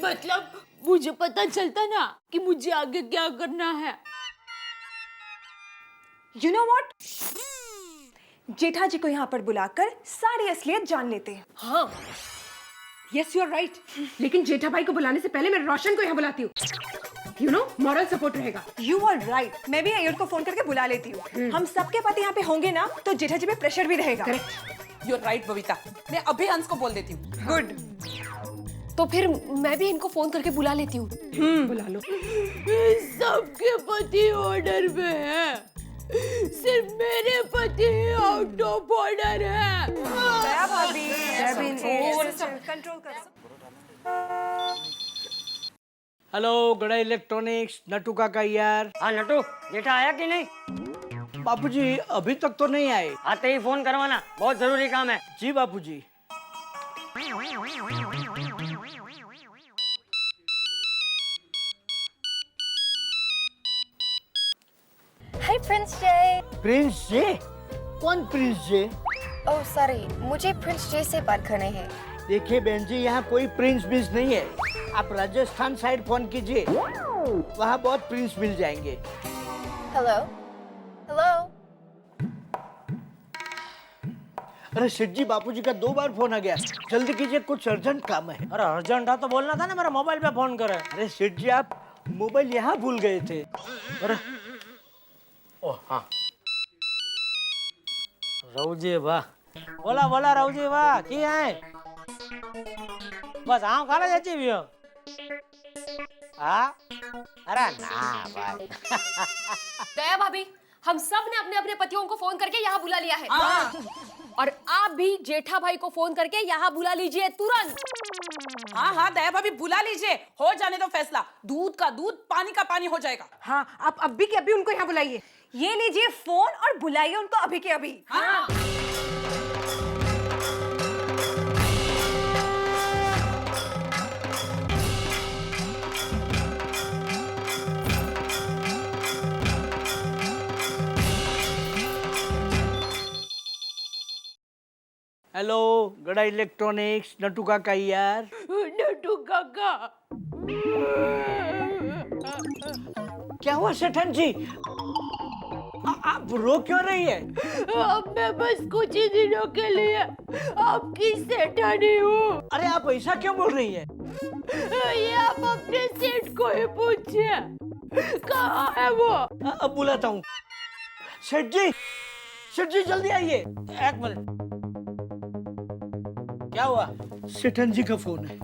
[SPEAKER 10] मतलब मुझे पता चलता ना कि मुझे आगे क्या करना है।
[SPEAKER 12] You know what? जेठा जी को यहाँ पर बुलाकर सारी असलियत जान लेते हैं।
[SPEAKER 11] हाँ
[SPEAKER 14] यस यू आर राइट, लेकिन जेठा भाई को बुलाने से पहले मैं रोशन को यहाँ बुलाती हूँ। यू नो, मॉरल सपोर्ट रहेगा।
[SPEAKER 12] You are right. मैं भी अय्यर को फोन करके बुला लेती हूँ। हम सबके पति यहाँ पे होंगे ना, तो जेठा जी पे प्रेशर भी रहेगा।
[SPEAKER 8] You're right बबीता, मैं अभी हंस को बोल देती हूँ।
[SPEAKER 12] गुड।
[SPEAKER 11] तो फिर मैं भी इनको फोन करके बुला लेती हूँ।
[SPEAKER 14] बुला लो।
[SPEAKER 10] सबके पति ऑर्डर में है, सिर्फ मेरे पति आउट ऑफ ऑर्डर है।
[SPEAKER 12] दया भाभी, कंट्रोल करो।
[SPEAKER 6] हेलो गड़ा इलेक्ट्रॉनिक्स, नटू काका यार।
[SPEAKER 13] हाँ नटू, जेठा आया कि नहीं?
[SPEAKER 6] बापूजी अभी तक तो नहीं आए।
[SPEAKER 13] आते ही फोन करवाना, बहुत जरूरी काम है।
[SPEAKER 6] जी बापूजी।
[SPEAKER 7] हाय प्रिंस जे।
[SPEAKER 6] प्रिंस जे? कौन प्रिंस जे?
[SPEAKER 7] ओह सॉरी, मुझे प्रिंस जे से बात करने हैं।
[SPEAKER 6] देखिए बहन जी, यहाँ कोई प्रिंस बिंस नहीं है। आप राजस्थान साइड फोन कीजिए, वहाँ बहुत प्रिंस मिल जाएंगे।
[SPEAKER 7] Hello hello.
[SPEAKER 6] अरे सेठ जी, बापूजी का 2 बार फोन आ गया, जल्दी कीजिए, कुछ अर्जेंट काम है।
[SPEAKER 3] अरे अर्जेंट था तो बोलना था ना, मेरा मोबाइल पे फोन करे।
[SPEAKER 6] अरे सेठ जी, आप मोबाइल यहाँ भूल गए थे।
[SPEAKER 3] अरे ओह हाँ, रावजी वाह, बोला बोला रावजी वाह, की है बस हाँ काला जाची भी हो। हाँ अरे ना भाई।
[SPEAKER 11] दया भाभी, हम सब ने अपने अपने पतियों को फोन करके यहाँ बुला लिया है। और आप भी जेठा भाई को फोन करके यहाँ बुला लीजिए तुरंत।
[SPEAKER 8] हाँ हाँ दया भाभी बुला लीजिए, हो जाने दो फैसला। दूध का दूध, पानी का पानी हो जाएगा।
[SPEAKER 12] हाँ, आप अभी के अभी उनको यहाँ बुलाइए। ये लीजिए फोन और बुलाइए उनको अभी के अभी।
[SPEAKER 8] हाँ।
[SPEAKER 6] हेलो गड़ा इलेक्ट्रॉनिक्स, नटू काका यार।
[SPEAKER 10] नटू काका,
[SPEAKER 6] क्या हुआ सेठन जी? आप रो क्यों रही है?
[SPEAKER 10] अब मैं बस कुछ ही दिनों के लिए आपकी सेठानी हूँ।
[SPEAKER 6] अरे आप ऐसा क्यों बोल रही है?
[SPEAKER 10] ये आप अपने सेठ को ही पूछिए, कहाँ है वो?
[SPEAKER 6] अब बुलाता हूँ। सेठ जी जल्दी आइए।
[SPEAKER 3] एक मिनट, क्या हुआ?
[SPEAKER 6] सेठन जी का फोन है।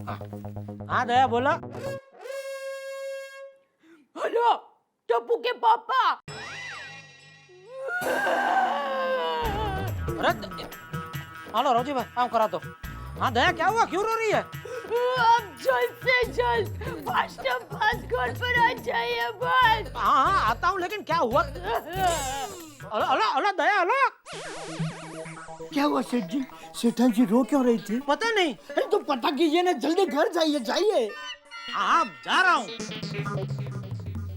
[SPEAKER 3] हाँ दया बोला।
[SPEAKER 10] हेलो टप्पू के पापा।
[SPEAKER 3] अरे हेलो रोजी भाई, काम करा दो। हाँ दया क्या हुआ, क्यों रो रही है?
[SPEAKER 10] आप जल्द से जल्द फास्ट घर पर आ जाइए बस।
[SPEAKER 3] हाँ आता हूँ, लेकिन क्या हुआ? अला दया, अला
[SPEAKER 6] क्या हुआ सेठ जी? सेठन जी रो क्यों रही थी?
[SPEAKER 3] पता नहीं।
[SPEAKER 6] अरे तो पता कीजिए ना, जल्दी घर जाइए।
[SPEAKER 3] हाँ जा रहा हूँ।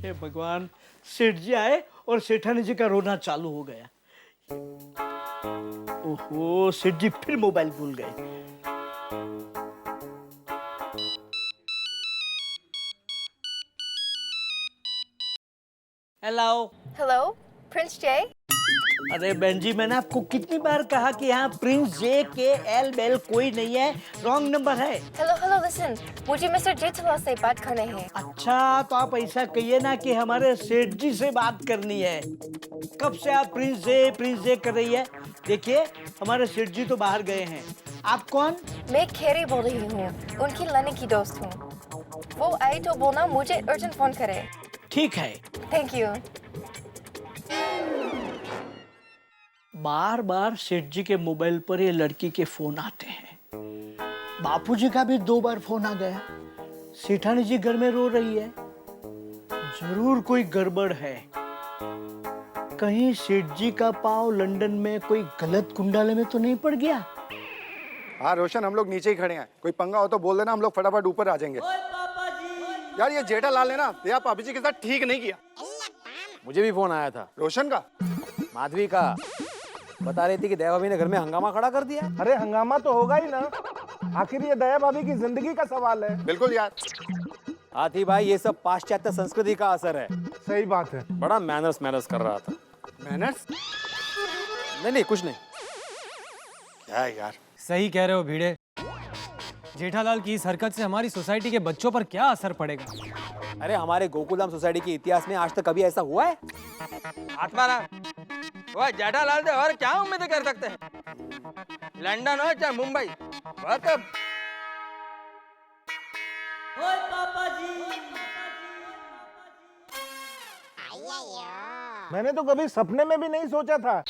[SPEAKER 6] हे भगवान, सेठ जी आए और सेठानी जी का रोना चालू हो गया। ओहो, सेठ जी फिर मोबाइल भूल गए।
[SPEAKER 7] हेलो प्रिंस जे।
[SPEAKER 6] अरे बहन जी, मैंने आपको कितनी बार कहा कि यहाँ प्रिंस जे के एल बेल कोई नहीं है, रॉन्ग नंबर है।
[SPEAKER 7] हेलो लिसन, मुझे मिस्टर जेठलाल से बात करने हैं।
[SPEAKER 6] अच्छा, तो आप ऐसा कहिए ना कि हमारे सेठ जी से बात करनी है। कब से आप प्रिंस जे कर रही है? देखिए, हमारे सेठ जी तो बाहर गए हैं। आप कौन?
[SPEAKER 7] मैं खेरी बोल रही हूँ, उनकी लनी की दोस्त हूँ। वो आई तो बोलना मुझे अर्जेंट फोन करे।
[SPEAKER 6] ठीक है।
[SPEAKER 7] Thank you.
[SPEAKER 6] बार सेठ जी के मोबाइल पर ये लड़की के फोन आते हैं। बापूजी का भी 2 बार फोन आ गया। सेठानी जी घर में रो रही है। जरूर कोई गड़बड़ है। कहीं सेठ जी का पांव लंदन में कोई गलत कुंडाले में तो नहीं पड़ गया?
[SPEAKER 5] हाँ रोशन, हम लोग नीचे ही खड़े हैं, कोई पंगा हो तो बोल देना, हम लोग फटाफट ऊपर आ जाएंगे। यार ये जेठालाल है ना, ये भाभी जी के साथ ठीक नहीं किया।
[SPEAKER 2] मुझे भी फोन आया था।
[SPEAKER 5] रोशन का?
[SPEAKER 2] माधवी का। बता रही थी कि दया भाभी ने घर में हंगामा खड़ा कर दिया।
[SPEAKER 5] अरे हंगामा तो होगा ही ना, आखिर ये दया भाभी की जिंदगी का सवाल है। बिल्कुल यार।
[SPEAKER 2] हाथी भाई, ये सब पाश्चात्य संस्कृति का असर है।
[SPEAKER 5] सही बात है।
[SPEAKER 2] बड़ा मैनर्स कर रहा था।
[SPEAKER 5] मैनर्स?
[SPEAKER 2] नहीं कुछ नहीं।
[SPEAKER 5] क्या यार?
[SPEAKER 9] सही कह रहे हो भिड़े। जेठालाल की इस हरकत से हमारी सोसाइटी के बच्चों पर क्या असर पड़ेगा?
[SPEAKER 2] अरे हमारे गोकुलधाम सोसाइटी के इतिहास में आज तक कभी ऐसा हुआ है?
[SPEAKER 15] आत्मारा, वह जेठालाल से और क्या उम्मीद कर सकते हैं? लंदन हो चाहे मुंबई, वह तो
[SPEAKER 1] पापा जी।
[SPEAKER 5] मैंने तो कभी सपने में भी नहीं सोचा था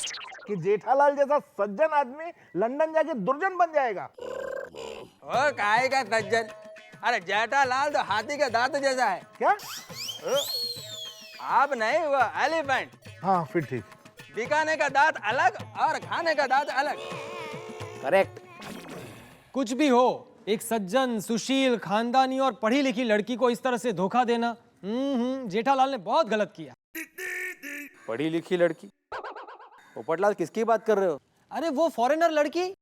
[SPEAKER 5] कि जेठालाल जैसा सज्जन आदमी लंदन जाके दुर्जन बन जाएगा।
[SPEAKER 15] ओ काहे का सज्जन? अरे जेठालाल तो हाथी के दांत जैसा है।
[SPEAKER 5] क्या?
[SPEAKER 15] आप नहीं, वो एलिफेंट।
[SPEAKER 5] हाँ फिर ठीक।
[SPEAKER 15] दिखाने का दांत अलग और खाने का दांत अलग।
[SPEAKER 2] करेक्ट।
[SPEAKER 9] कुछ भी हो, एक सज्जन, सुशील, खानदानी और पढ़ी लिखी लड़की को इस तरह से धोखा देना, जेठालाल ने बहुत गलत किया।
[SPEAKER 2] पढ़ी लिखी लड़की? पोपटलाल, किसकी बात कर रहे हो?
[SPEAKER 9] अरे वो फॉरेनर लड़की,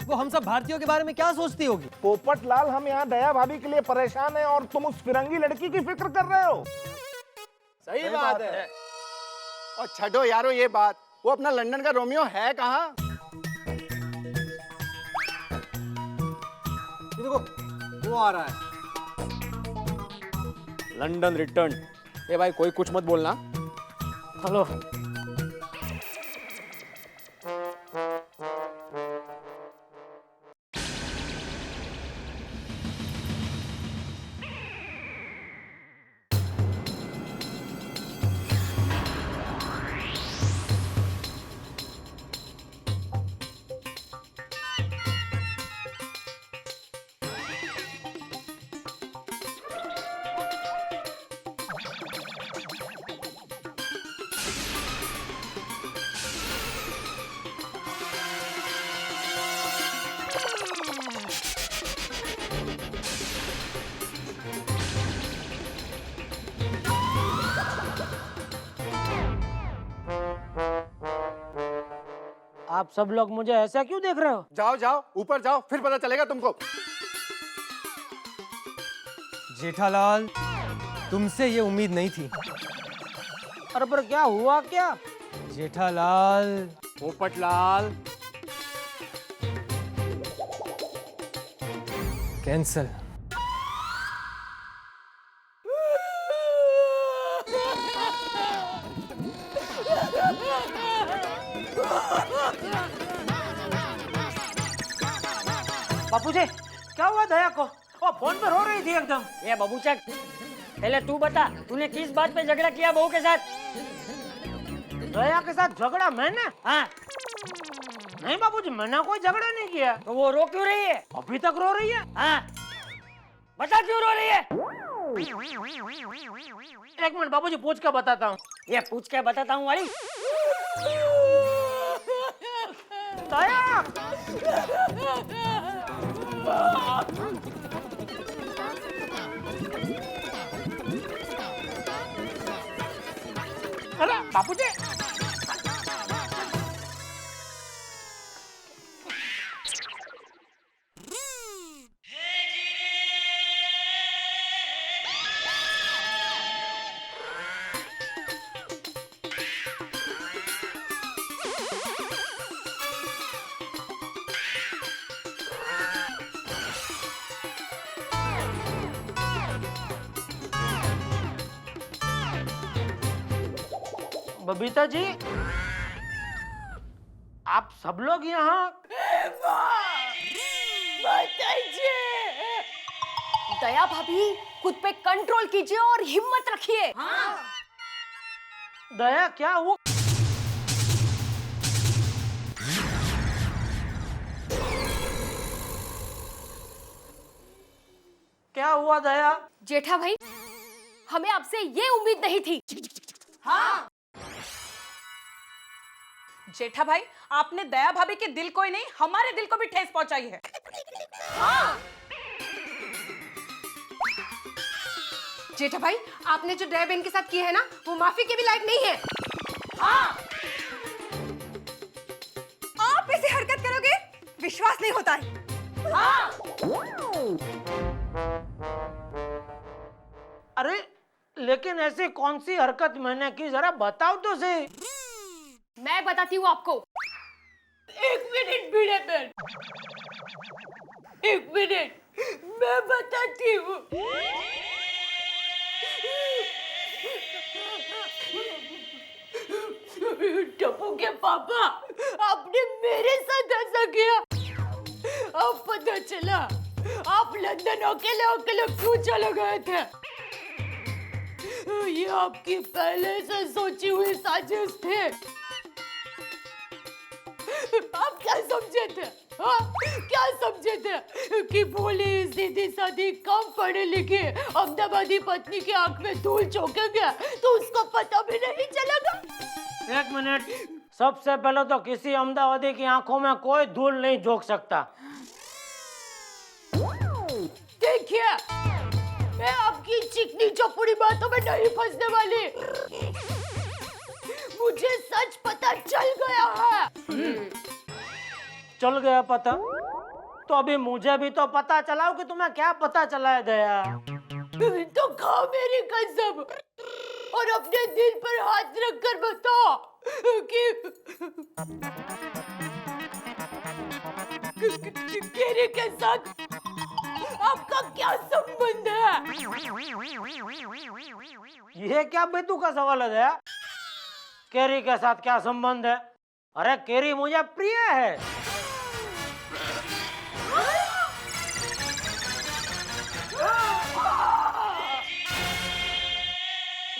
[SPEAKER 9] वो हम सब भारतीयों के बारे में क्या सोचती होगी?
[SPEAKER 5] पोपटलाल, हम यहाँ दया भाभी के लिए परेशान हैं और तुम उस फिरंगी लड़की की फिक्र कर रहे हो।
[SPEAKER 2] सही बात है।
[SPEAKER 5] और छठो यारो ये बात, वो अपना लंदन का रोमियो है कहाँ?
[SPEAKER 2] देखो वो आ रहा है। London return. ए भाई, कोई कुछ मत बोलना।
[SPEAKER 6] हेलो।
[SPEAKER 3] आप सब लोग मुझे ऐसा क्यों देख रहे हो?
[SPEAKER 5] जाओ जाओ ऊपर जाओ, फिर पता चलेगा तुमको।
[SPEAKER 9] जेठालाल, तुमसे ये उम्मीद नहीं थी।
[SPEAKER 3] अरे पर क्या हुआ क्या?
[SPEAKER 9] जेठालाल, पोपटलाल, कैंसल।
[SPEAKER 3] बापूजी क्या हुआ दया को? वो फोन पे रो रही थी एकदम।
[SPEAKER 13] ये बबूचक, पहले तू बता, तूने किस बात पे झगड़ा किया बहू के साथ?
[SPEAKER 3] दया के साथ झगड़ा मैंने?
[SPEAKER 13] हाँ।
[SPEAKER 3] नहीं बापूजी, मैंने कोई झगड़ा नहीं किया।
[SPEAKER 13] तो वो रो क्यों रही है?
[SPEAKER 3] अभी तक रो रही है।
[SPEAKER 13] हाँ, बता क्यों रो रही है?
[SPEAKER 3] एक मिनट बापूजी, पूछ के बताता हूँ।
[SPEAKER 13] ये पूछ के बताता हूँ वाली।
[SPEAKER 3] दया! अरे बापूजी! बबीता जी, आप सब लोग यहाँ?
[SPEAKER 11] दया भाभी, खुद पे कंट्रोल कीजिए और हिम्मत रखिए।
[SPEAKER 3] दया क्या हुआ? क्या हुआ दया?
[SPEAKER 11] जेठा भाई, हमें आपसे ये उम्मीद नहीं थी।
[SPEAKER 8] हाँ। जेठा भाई, आपने दया भाभी के दिल को ही नहीं, हमारे दिल को भी ठेस पहुंचाई है।
[SPEAKER 11] हाँ। जेठा भाई, आपने जो दया बहन के साथ किया है ना, वो माफी के भी लायक नहीं है।
[SPEAKER 12] हाँ। आप ऐसी हरकत करोगे, विश्वास नहीं होता है।
[SPEAKER 11] हाँ।
[SPEAKER 3] अरे लेकिन ऐसी कौन सी हरकत मैंने की, जरा बताओ तो सही।
[SPEAKER 11] मैं बताती हूँ आपको।
[SPEAKER 10] एक मिनट भिड़े बहन, एक मिनट, मैं बताती हूँ। टप्पू के पापा, आपने मेरे साथ ऐसा किया। अब पता चला आप लंदन अकेले अकेले क्यों चले गए थे। ये आपकी पहले से सोची हुई साजिश थी। आप क्या समझे थे? हाँ? क्या समझे थे कि भोली सीधी सादी कम पढ़े लिखे अहमदाबादी पत्नी की आंख में धूल झोंकेंगे तो उसको पता भी नहीं चलेगा?
[SPEAKER 3] एक मिनट, सबसे पहले तो किसी अहमदाबादी की आंखों में कोई धूल नहीं झोंक सकता।
[SPEAKER 10] देखिए, मैं आपकी चिकनी चौपड़ी बातों में नहीं फंसने वाली। मुझे सच पता चल गया है।
[SPEAKER 3] चल गया पता? तो अभी मुझे भी तो पता चलाओ कि तुम्हें क्या पता चला है दया।
[SPEAKER 10] तो खाओ मेरी कसम और अपने दिल पर हाथ रखकर बताओ कि केरी के साथ आपका क्या संबंध है?
[SPEAKER 3] ये क्या बेतू का सवाल है दया? केरी के साथ क्या संबंध है? अरे केरी मुझे प्रिय है।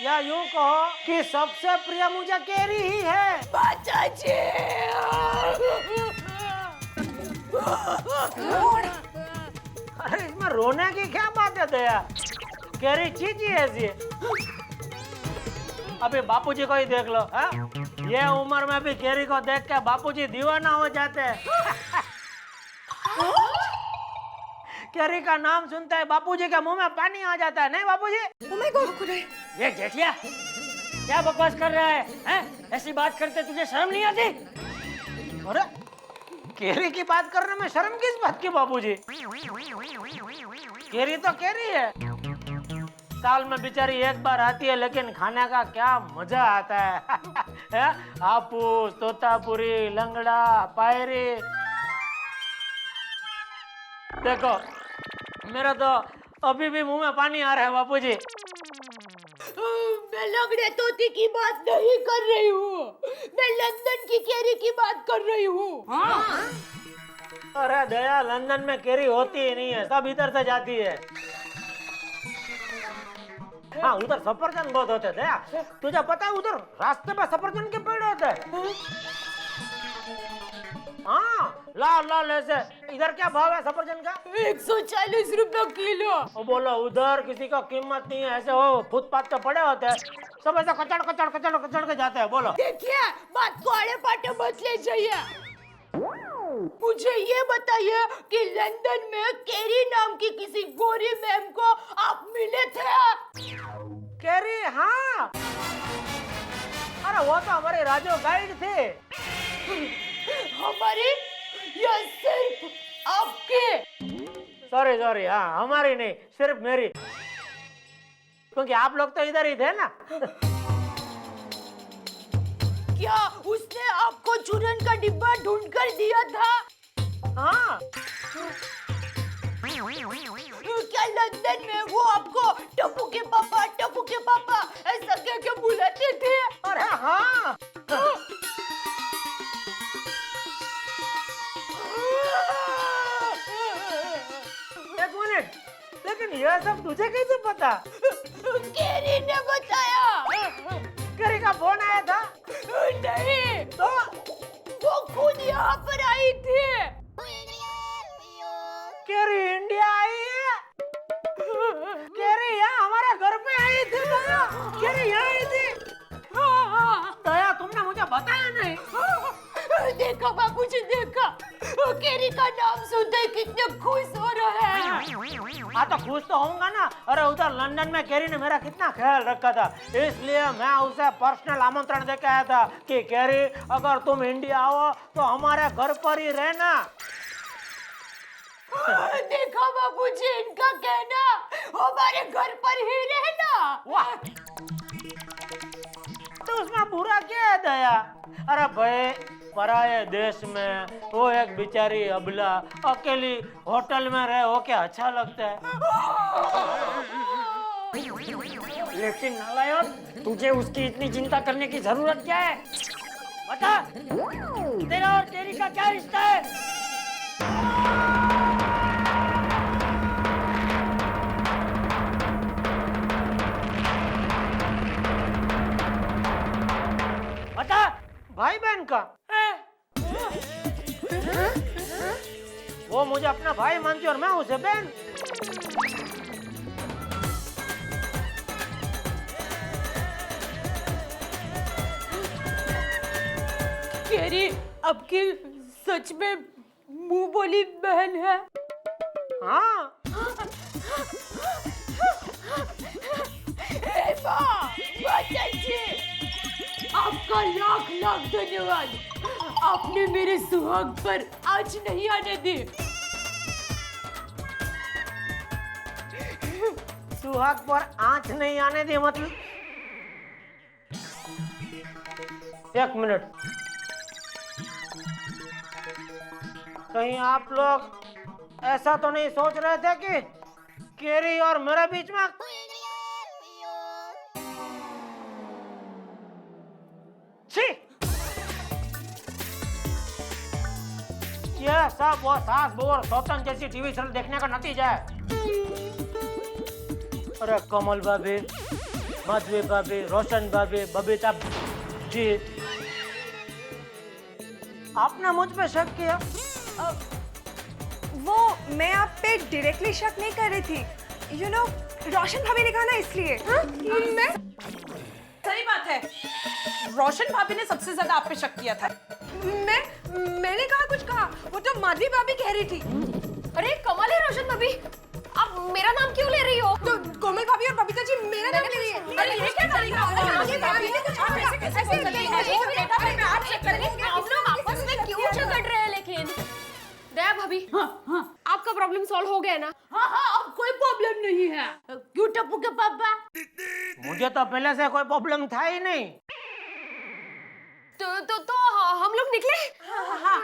[SPEAKER 3] या यूं कहो कि सबसे प्रिय मुझे केरी ही है।
[SPEAKER 10] बाचा जी।
[SPEAKER 3] अरे इसमें रोने की क्या बात है दया? केरी चीज ही ऐसी है। अभी बापूजी को ही देख लो। हा? ये उम्र में भी केरी को देख के बापूजी दीवाना हो जाते हैं। केरी का नाम सुनते हैं बापूजी के मुंह में पानी आ जाता है, नहीं बापूजी?
[SPEAKER 11] Oh my God,
[SPEAKER 13] ये जेठिया, क्या बकवास कर रहा है? हैं? ऐसी बात करते तुझे शर्म नहीं आती?
[SPEAKER 3] अरे केरी की बात करने में शर्म किस बात की बापूजी? केरी तो केरी है। साल में बेचारी एक बार आती है, लेकिन खाने का क्या मजा आता है। हापूस, तोतापुरी, लंगड़ा, पायरी। देखो मेरा तो अभी भी मुंह में पानी आ रहा है बापूजी।
[SPEAKER 10] मैं लंगड़े तोती की बात नहीं कर रही हूँ, मैं लंदन की केरी की बात कर रही हूँ।
[SPEAKER 3] अरे दया, लंदन में केरी होती ही नहीं है, सब इधर से जाती है। हाँ, उधर सफरजन बहुत होते दया, तुझे पता है उधर रास्ते पे सफरजन के पेड़ होते हैं। हाँ, लाल लाल ऐसे। इधर क्या भाव है सफरजन का?
[SPEAKER 10] 140 रुपए किलो।
[SPEAKER 3] वो बोलो उधर किसी का कीमत नहीं है, ऐसे वो फुटपाथ पे पड़े होते हैं, सब ऐसे कचड़ कचड़ कचड़ कचड़ के जाते हैं। बोलो
[SPEAKER 10] देखिए, बात को आड़े पाटे मत ले जाइए। मुझे ये बताइए कि लंदन में केरी नाम की किसी गोरी मैम को आप मिले थे?
[SPEAKER 3] केरी? हाँ, अरे वो तो हमारे राजो गाइड थे।
[SPEAKER 10] हमारी या सिर्फ आपके?
[SPEAKER 3] सॉरी सॉरी, हाँ हमारी नहीं, सिर्फ मेरी, क्योंकि आप लोग तो इधर ही थे ना।
[SPEAKER 10] क्या उसने आपको चूरन का डिब्बा ढूंढ कर दिया था?
[SPEAKER 3] हाँ।
[SPEAKER 10] क्या लंदन में वो आपको टप्पू के पापा ऐसा क्या क्या बुलाते थे?
[SPEAKER 3] अरे हाँ। एक मिनट, लेकिन यह सब तुझे कैसे पता?
[SPEAKER 10] केरी ने बताया।
[SPEAKER 3] केरी का फोन आया था?
[SPEAKER 10] नहीं,
[SPEAKER 3] तो
[SPEAKER 10] वो खुद यहाँ पर आई थी।
[SPEAKER 3] केरी इंडिया आई है? केरी यहाँ हमारे घर पे आई थी? केरी यहाँ आई थी? दया, तुमने मुझे बताया नहीं।
[SPEAKER 10] देखा बाबूजी, देखा, केरी का नाम सुनते ही कितने खुश हो रहे हैं।
[SPEAKER 3] हाँ तो खुश तो होऊंगा ना। अरे उधर लंदन में केरी ने मेरा कितना ख्याल रखा था, इसलिए मैं उसे पर्सनल आमंत्रण देके आया था कि केरी, अगर तुम इंडिया आओ तो हमारे घर पर ही रहना।
[SPEAKER 10] देखा बाबूजी, इनका कहना हमारे घर पर ही रहना।
[SPEAKER 3] वाह, तो उसमें बुरा क्या है दया? अरे भाई, पराये देश में वो एक बेचारी अबला अकेली होटल में रहे, हो क्या अच्छा लगता है?
[SPEAKER 13] लेकिन नालायक, तुझे उसकी इतनी चिंता करने की जरूरत क्या है? बता, तेरा और तेरी का क्या रिश्ता है?
[SPEAKER 3] बता, भाई बहन का? वो मुझे अपना भाई मानती और मैं उसे बहन।
[SPEAKER 10] केरी आपकी सच में मुंह बोली बहन है?
[SPEAKER 3] हाँ।
[SPEAKER 10] आपका लाख लाख धन्यवाद, आपने मेरे सुहाग पर आज नहीं आने दी।
[SPEAKER 3] सुहाग पर आंच नहीं आने दी मतलब? एक मिनट, कहीं आप लोग ऐसा तो नहीं सोच रहे थे कि केरी और मेरे बीच में? छी! यह सब वो सास बहू और सौतन जैसी टीवी सीरियल देखने का नतीजा है। अरे कमल भाभी, माधवी भाभी, रोशन भाभी, बबीता जी, आपने मुझ पे शक किया?
[SPEAKER 12] वो मैं आप पे डायरेक्टली शक नहीं कर रही थी, यू नो, रोशन भाभी ने कहा ना इसलिए।
[SPEAKER 8] मैं सही बात है, रोशन भाभी ने सबसे ज्यादा आप पे शक किया था।
[SPEAKER 11] मैंने कहा कुछ कहा, वो तो माधवी भाभी कह रही थी।
[SPEAKER 7] अरे कमाल है रोशन भाभी, आप मेरा नाम क्यों ले रही हो?
[SPEAKER 11] तो कोमल भाभी और बबीता जी मेरा नाम ले रही है।
[SPEAKER 7] अरे ये क्या करेगा? आप लोग आपस में क्यों झगड़ रहे हैं? लेकिन
[SPEAKER 11] दया भाभी, आपका प्रॉब्लम सॉल्व हो गया ना?
[SPEAKER 4] हाँ हाँ, अब कोई प्रॉब्लम नहीं है। क्यों टप्पू के पापा?
[SPEAKER 3] मुझे तो पहले से कोई प्रॉब्लम था ही नहीं।
[SPEAKER 11] तो हम लोग निकले? हाँ।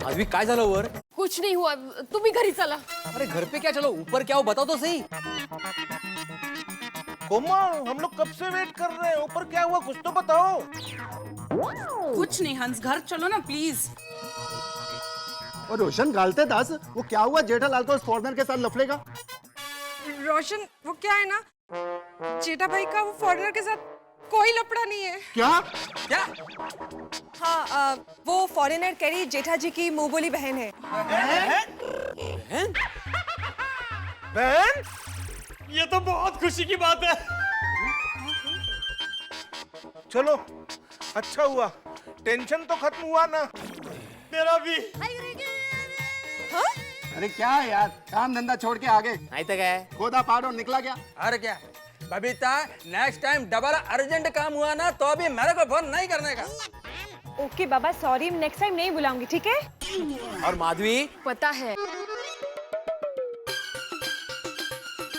[SPEAKER 16] अभी काय झालं वर?
[SPEAKER 11] कुछ नहीं हुआ, तुम ही घरी चला।
[SPEAKER 16] अरे घर पे क्या, चलो ऊपर क्या हो बताओ तो सही।
[SPEAKER 17] कोमल, हम लोग कब से वेट कर रहे हैं, ऊपर क्या हुआ कुछ तो बताओ।
[SPEAKER 8] कुछ नहीं हंस, घर चलो ना प्लीज।
[SPEAKER 5] और रोशन गालते दास, वो क्या हुआ जेठालाल को उस फॉरेनर के साथ लफड़े का?
[SPEAKER 12] रोशन, वो क्या है ना, जेठा भाई का वो फॉरेनर के साथ कोई लफड़ा नहीं है।
[SPEAKER 5] क्या?
[SPEAKER 16] क्या?
[SPEAKER 12] हाँ, वो फॉरेनर कैरी जेठा जी की मुंह बोली बहन है।
[SPEAKER 17] बहन? ये तो बहुत खुशी की बात है। चलो, अच्छा हुआ, टेंशन तो खत्म हुआ ना। मेरा भी।
[SPEAKER 5] हाँ? अरे क्या यार, काम धंधा छोड़ के आगे
[SPEAKER 16] नहीं तो क्या है,
[SPEAKER 5] खोदा पहाड़ों निकला क्या?
[SPEAKER 15] अरे क्या Babita, next time double urgent काम हुआ ना तो अभी मेरे को फोन नहीं करने का।
[SPEAKER 12] ओके बाबा, सॉरी, नेक्स्ट टाइम नहीं बुलाऊंगी, ठीक है?
[SPEAKER 16] और माधवी?
[SPEAKER 11] पता है।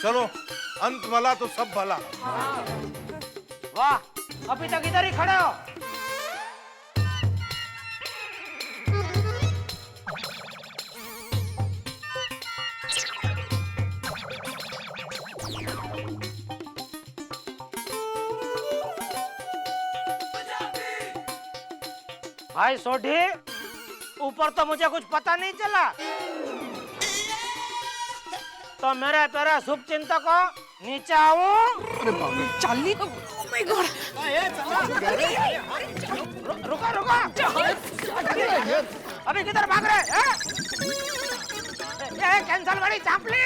[SPEAKER 17] चलो, अंत भला तो सब भला।
[SPEAKER 3] वाह, अभी तक इधर ही खड़े हो। भाई सोढ़ी, ऊपर तो मुझे कुछ पता नहीं चला, तो मेरे तेरे शुभ चिंतक को नीचे आओ।
[SPEAKER 8] चाली,
[SPEAKER 11] Oh my God!
[SPEAKER 3] रुका अभी किधर भाग रहे हैं? ये कैंसल वाली चापली।